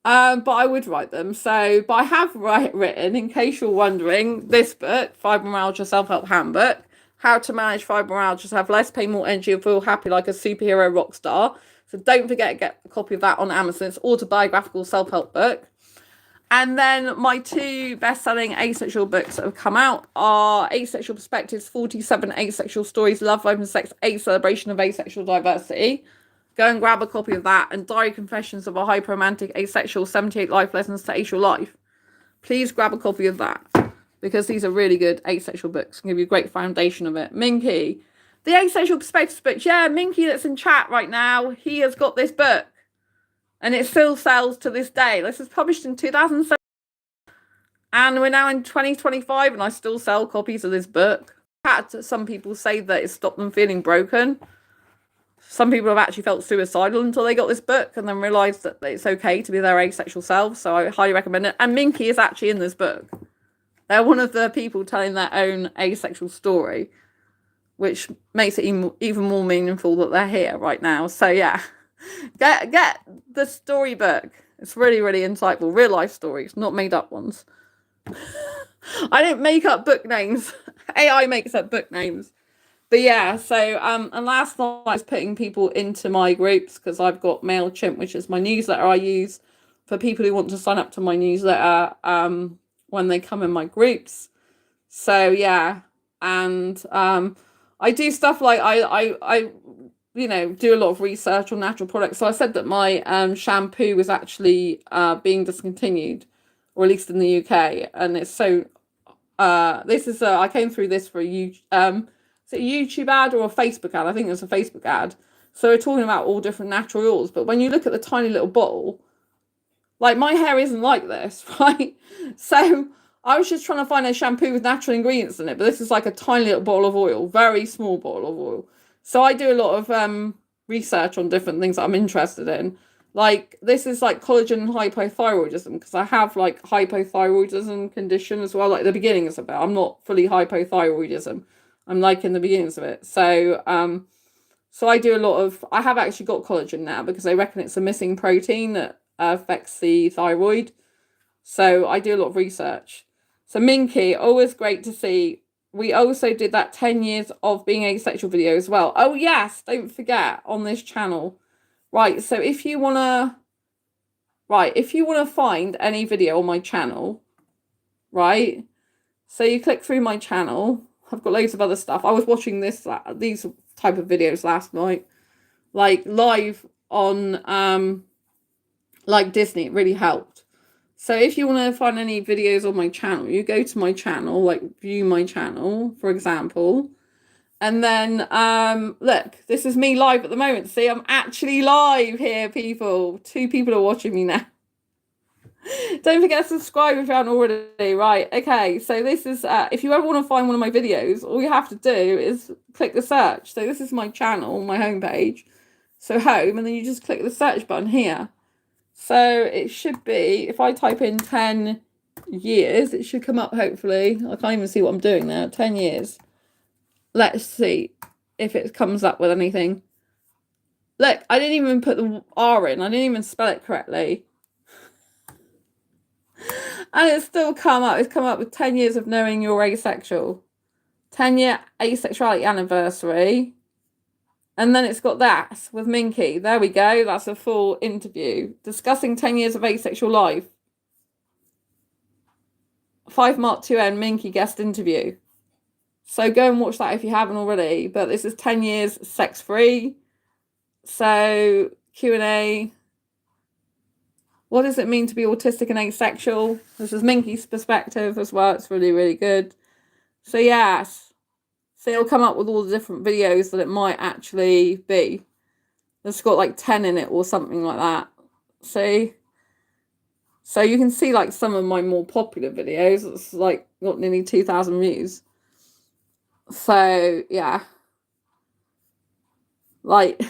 But I would write them. So, but I have written, in case you're wondering, this book, Fibromyalgia Self-Help Handbook. How to manage fibromyalgia to have less pain, more energy, and feel happy like a superhero rock star. So don't forget to get a copy of that on Amazon. It's autobiographical self-help book. And then my 2 best-selling asexual books that have come out are Asexual Perspectives, 47 Asexual Stories, Love, Life and Sex, a Celebration of Asexual Diversity. Go and grab a copy of that. And Diary Confessions of a Hyper-Romantic Asexual, 78 Life Lessons to Asexual Life. Please grab a copy of that, because these are really good asexual books and give you a great foundation of it. Minky, the Asexual Perspectives book. Yeah, Minky that's in chat right now, he has got this book. And it still sells to this day. This was published in 2007. And we're now in 2025 and I still sell copies of this book. I've had some people say that it stopped them feeling broken. Some people have actually felt suicidal until they got this book and then realised that it's okay to be their asexual selves. So I highly recommend it. And Minky is actually in this book. They're one of the people telling their own asexual story, which makes it even more meaningful that they're here right now. So yeah, get the storybook. It's really, really insightful. Real life stories, not made up ones. I don't make up book names. AI makes up book names. But yeah, so and last night I was putting people into my groups, because I've got MailChimp, which is my newsletter I use for people who want to sign up to my newsletter when they come in my groups. So yeah, and I do stuff like I do a lot of research on natural products. So I said that my shampoo was actually being discontinued, or at least in the UK, and it's so this is I came through this for a YouTube ad or a Facebook ad? I think it was a Facebook ad. So we're talking about all different natural oils, but when you look at the tiny little bottle, like, my hair isn't like this, right? So I was just trying to find a shampoo with natural ingredients in it, but this is like a tiny little bottle of oil, very small bottle of oil. So I do a lot of research on different things that I'm interested in. Like, this is like collagen and hypothyroidism, because I have like hypothyroidism condition as well, like the beginnings of it. I'm not fully hypothyroidism. I'm like in the beginnings of it. So so I do a lot of, I have actually got collagen now, because they reckon it's a missing protein that affects the thyroid. So I do a lot of research. So Minky, always great to see. We also did that 10 years of being asexual video as well. Oh yes, don't forget, on this channel. Right, so if you wanna find any video on my channel, right? So you click through my channel. I've got loads of other stuff. I was watching these type of videos last night, like live on like Disney. It really helped. So if you want to find any videos on my channel, you go to my channel, like view my channel, for example, And then look, this is me live at the moment. See, I'm actually live here, people. 2 people are watching me now. Don't forget to subscribe if you haven't already. Right, okay, so this is if you ever want to find one of my videos, all you have to do is click the search. So this is my channel, my homepage, so home, and then you just click the search button here. So it should be, if I type in 10 years, it should come up, hopefully. I can't even see what I'm doing now. 10 years. Let's see if it comes up with anything. Look, I didn't even put the R in. I didn't even spell it correctly. And it's still come up. It's come up with 10 years of knowing you're asexual. 10-year asexuality anniversary. And then it's got that with Minky. There we go. That's a full interview. Discussing 10 years of asexual life. 5 Mark 2N Minky guest interview. So go and watch that if you haven't already. But this is 10 years sex-free. So Q&A. What does it mean to be autistic and asexual? This is Minky's perspective as well. It's really, really good. So yes. So it'll come up with all the different videos that it might actually be. It's got like 10 in it or something like that. See? So you can see like some of my more popular videos. It's like got nearly 2,000 views. So yeah, like look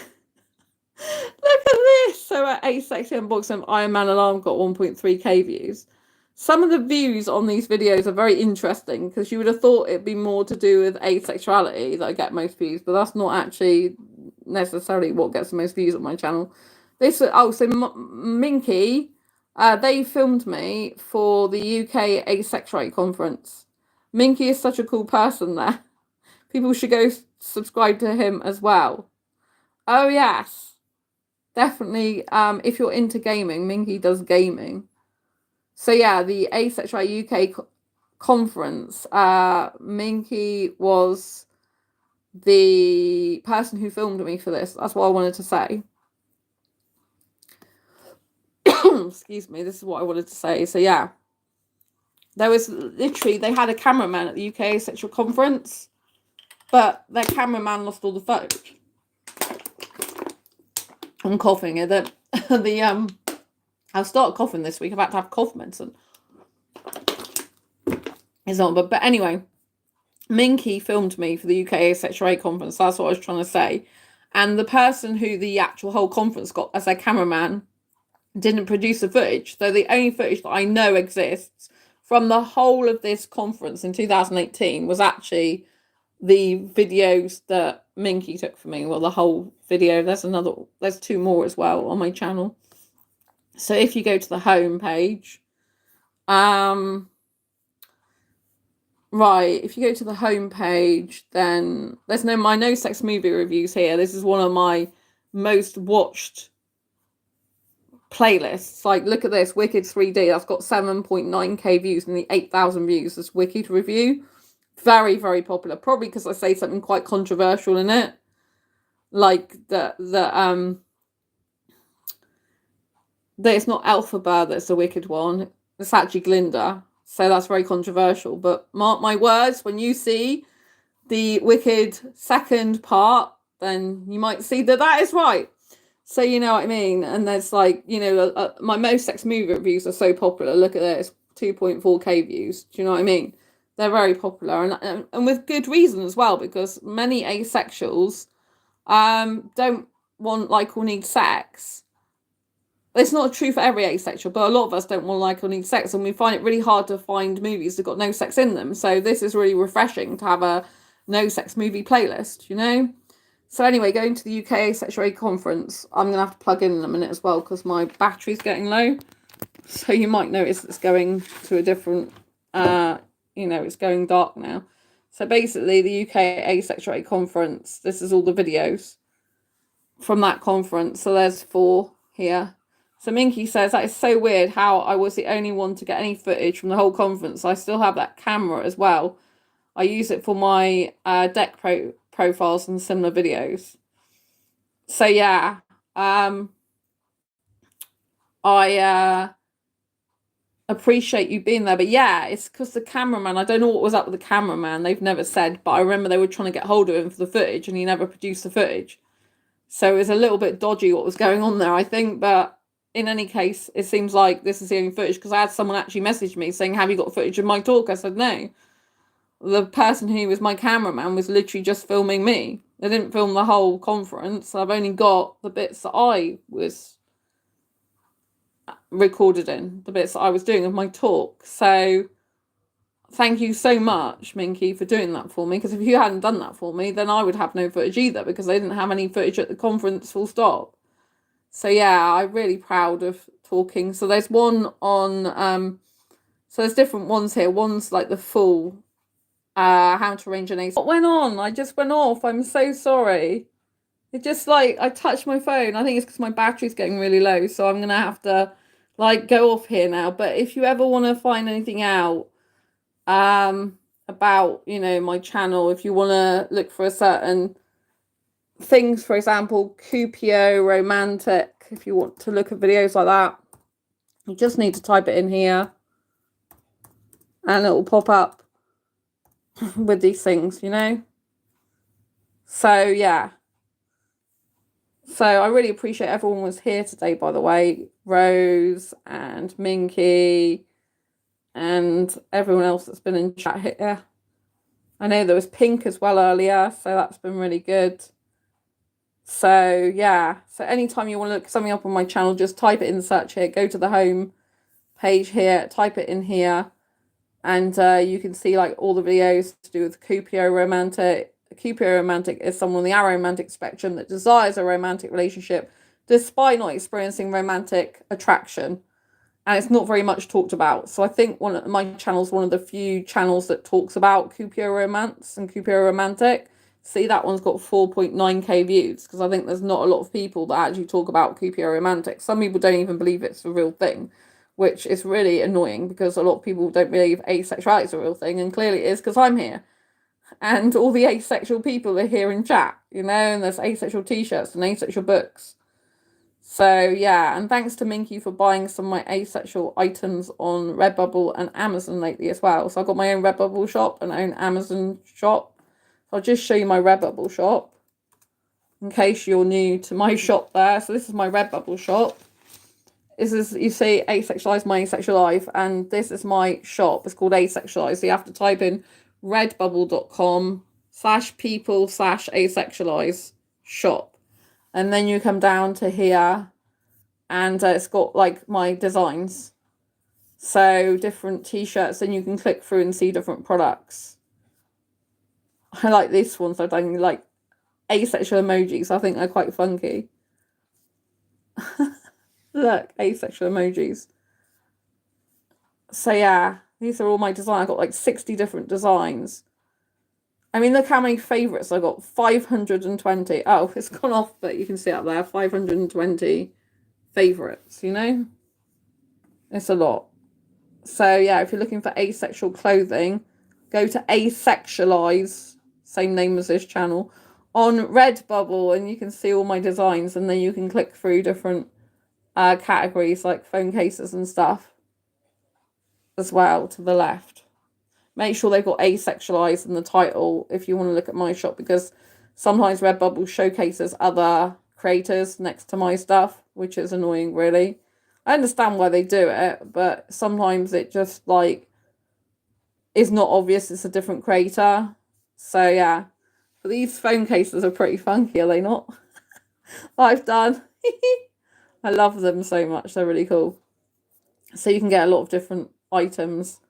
at this. So at Asexual Unboxing Iron Man Alarm got 1.3k views. Some of the views on these videos are very interesting because you would have thought it'd be more to do with asexuality that I get most views, but that's not actually necessarily what gets the most views on my channel. This so Minky, they filmed me for the UK Asexuality conference. Minky is such a cool person there. People should go subscribe to him as well. Oh, yes. Definitely, if you're into gaming, Minky does gaming. So, yeah, the Asexuality UK conference, Minky was the person who filmed me for this. That's what I wanted to say. Excuse me, this is what I wanted to say. So, yeah. There was literally, they had a cameraman at the UK Asexual conference. But their cameraman lost all the footage. I'm coughing. I'll start coughing this week. I've had to have cough medicine. It's not, but anyway, Minky filmed me for the UK Asexuality conference. That's what I was trying to say. And the person who the actual whole conference got as their cameraman didn't produce the footage. So the only footage that I know exists from the whole of this conference in 2018 was actually the videos that Minky took for me. Well, the whole video. There's 2 more as well on my channel. So if you go to the home page, right, if you go to the home page, then there's my no sex movie reviews here. This is one of my most watched playlists. Like, look at this, Wicked 3D. That's got 7.9k views and the 8,000 views. This Wicked review. Very, very popular. Probably because I say something quite controversial in it. Like that it's not Elphaba that's the wicked one. It's actually Glinda. So that's very controversial. But mark my words, when you see the Wicked second part, then you might see that is right. So you know what I mean? And there's like, my most sex movie reviews are so popular. Look at this, 2.4k views. Do you know what I mean? They're very popular, and with good reason as well, because many asexuals don't want, like, or need sex. It's not true for every asexual, but a lot of us don't want, like, or need sex, and we find it really hard to find movies that got no sex in them. So this is really refreshing to have a no sex movie playlist, So anyway, going to the UK Asexuality conference, I'm going to have to plug in a minute as well because my battery's getting low. So you might notice it's going to a different, it's going dark now. So basically, the UK Asexuality conference, this is all the videos from that conference. So there's 4 here. So Minky says, that is so weird how I was the only one to get any footage from the whole conference. I still have that camera as well. I use it for my deck profiles and similar videos. So yeah, appreciate you being there. But yeah, it's because the cameraman, I don't know what was up with the cameraman. They've never said, but I remember they were trying to get hold of him for the footage and he never produced the footage. So it was a little bit dodgy what was going on there, I think. But in any case, it seems like this is the only footage, because I had someone actually message me saying, have you got footage of my talk? I said, no. The person who was my cameraman was literally just filming me. They didn't film the whole conference. I've only got the bits that I was recorded in, the bits that I was doing of my talk. So thank you so much, Minky, for doing that for me, because if you hadn't done that for me, then I would have no footage either, because they didn't have any footage at the conference, full stop. So yeah, I'm really proud of talking. So there's one on, so there's different ones here. One's like the full, how to arrange an ace. What went on? I just went off. I'm so sorry. It just like, I touched my phone. I think it's because my battery's getting really low. So I'm going to have to like go off here now. But if you ever want to find anything out, about, you know, my channel, if you want to look for a certain things, for example, Cupio romantic, if you want to look at videos like that, you just need to type it in here and it will pop up with these things, you know. So yeah, so I really appreciate everyone was here today, by the way, Rose and Minky and everyone else that's been in chat here. I know there was Pink as well earlier, so that's been really good. So yeah, so anytime you want to look something up on my channel, just type it in the search here, go to the home page here, type it in here, and you can see like all the videos to do with Cupio romantic. Cupio romantic is someone on the aromantic spectrum that desires a romantic relationship despite not experiencing romantic attraction, and it's not very much talked about. So I think my channel is one of the few channels that talks about Cupio romance and Cupio romantic. See, that one's got 4.9k views, because I think there's not a lot of people that actually talk about Cupio romantic. Some people don't even believe it's a real thing, which is really annoying, because a lot of people don't believe asexuality is a real thing, and clearly it is, because I'm here. And all the asexual people are here in chat, you know, and there's asexual t-shirts and asexual books. So yeah, and thanks to Minky for buying some of my asexual items on Redbubble and Amazon lately as well. So I've got my own Redbubble shop and own Amazon shop. I'll just show you my Redbubble shop in case you're new to my shop there. So this is my Redbubble shop. This is, you see, Asexualise my asexual life, and this is my shop. It's called Asexualise. So you have to type in redbubble.com/people/asexualise shop. And then you come down to here, and it's got like my designs. So different t-shirts, and you can click through and see different products. I like this one, so I've done like asexual emojis. I think they're quite funky. Look, asexual emojis. So yeah, these are all my designs. I've got like 60 different designs. I mean, look how many favorites I got. 520. Oh, it's gone off, but you can see up there, 520 favorites, you know? It's a lot. So yeah, if you're looking for asexual clothing, go to Asexualise, same name as this channel, on Redbubble, and you can see all my designs, and then you can click through different categories like phone cases and stuff as well to the left. Make sure they've got Asexualise in the title if you want to look at my shop, because sometimes Redbubble showcases other creators next to my stuff, which is annoying, really. I understand why they do it, but sometimes it just like is not obvious it's a different creator. So yeah, but these phone cases are pretty funky, are they not? I've done. I love them so much. They're really cool. So you can get a lot of different items.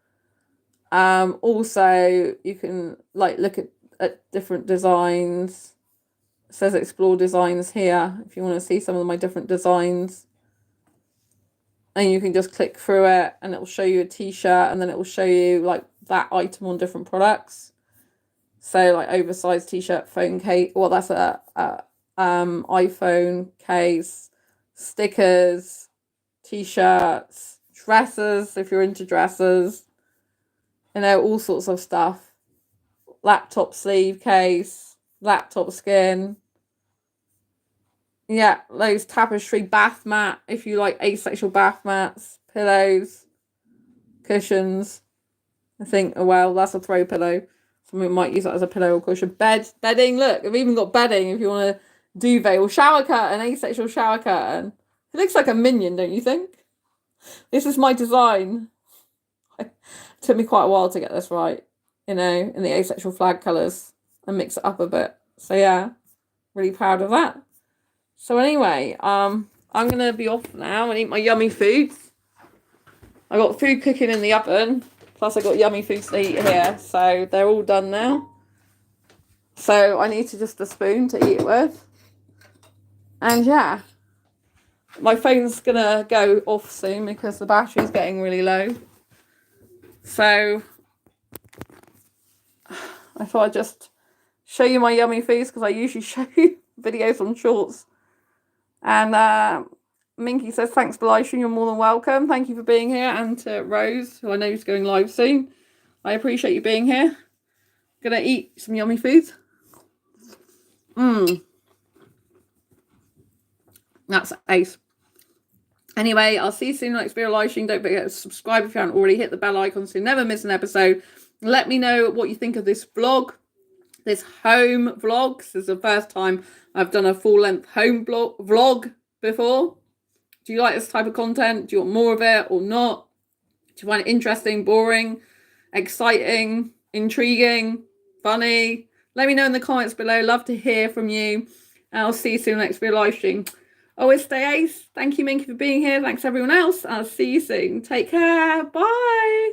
Also you can like look at different designs. It says explore designs here if you want to see some of my different designs. And you can just click through it, and it will show you a t-shirt, and then it will show you like that item on different products. So like oversized t-shirt, phone case. Well, that's a iPhone case, stickers, t-shirts, dresses if you're into dresses. You know, all sorts of stuff. Laptop sleeve case, laptop skin. Yeah, those tapestry bath mat if you like asexual bath mats, pillows. cushions. I think, oh well, that's a throw pillow. Someone might use that as a pillow or cushion. Bedding, look, I've even got bedding if you want a duvet or shower curtain, asexual shower curtain. It looks like a minion, don't you think? This is my design. It took me quite a while to get this right, in the asexual flag colours and mix it up a bit. So yeah, really proud of that. So anyway, I'm going to be off now and eat my yummy foods. I got food cooking in the oven. Plus I got yummy foods to eat here. So they're all done now. So I need just a spoon to eat it with. And yeah. My phone's going to go off soon because the battery's getting really low. So I thought I'd just show you my yummy foods because I usually show you videos on shorts. And Minky says, thanks for live stream, you're more than welcome. Thank you for being here. And to Rose, who I know is going live soon. I appreciate you being here. Gonna eat some yummy foods. That's ace. Anyway, I'll see you soon in the next video live stream. Don't forget to subscribe if you haven't already. Hit the bell icon so you never miss an episode. Let me know what you think of this vlog. This home vlog. This is the first time I've done a full-length home vlog before. Do you like this type of content? Do you want more of it or not? Do you find it interesting, boring, exciting, intriguing, funny? Let me know in the comments below. Love to hear from you. And I'll see you soon in the next video live stream. Always stay ace. Thank you, Minky, for being here. Thanks everyone else. I'll see you soon. Take care. Bye.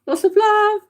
Lots of love.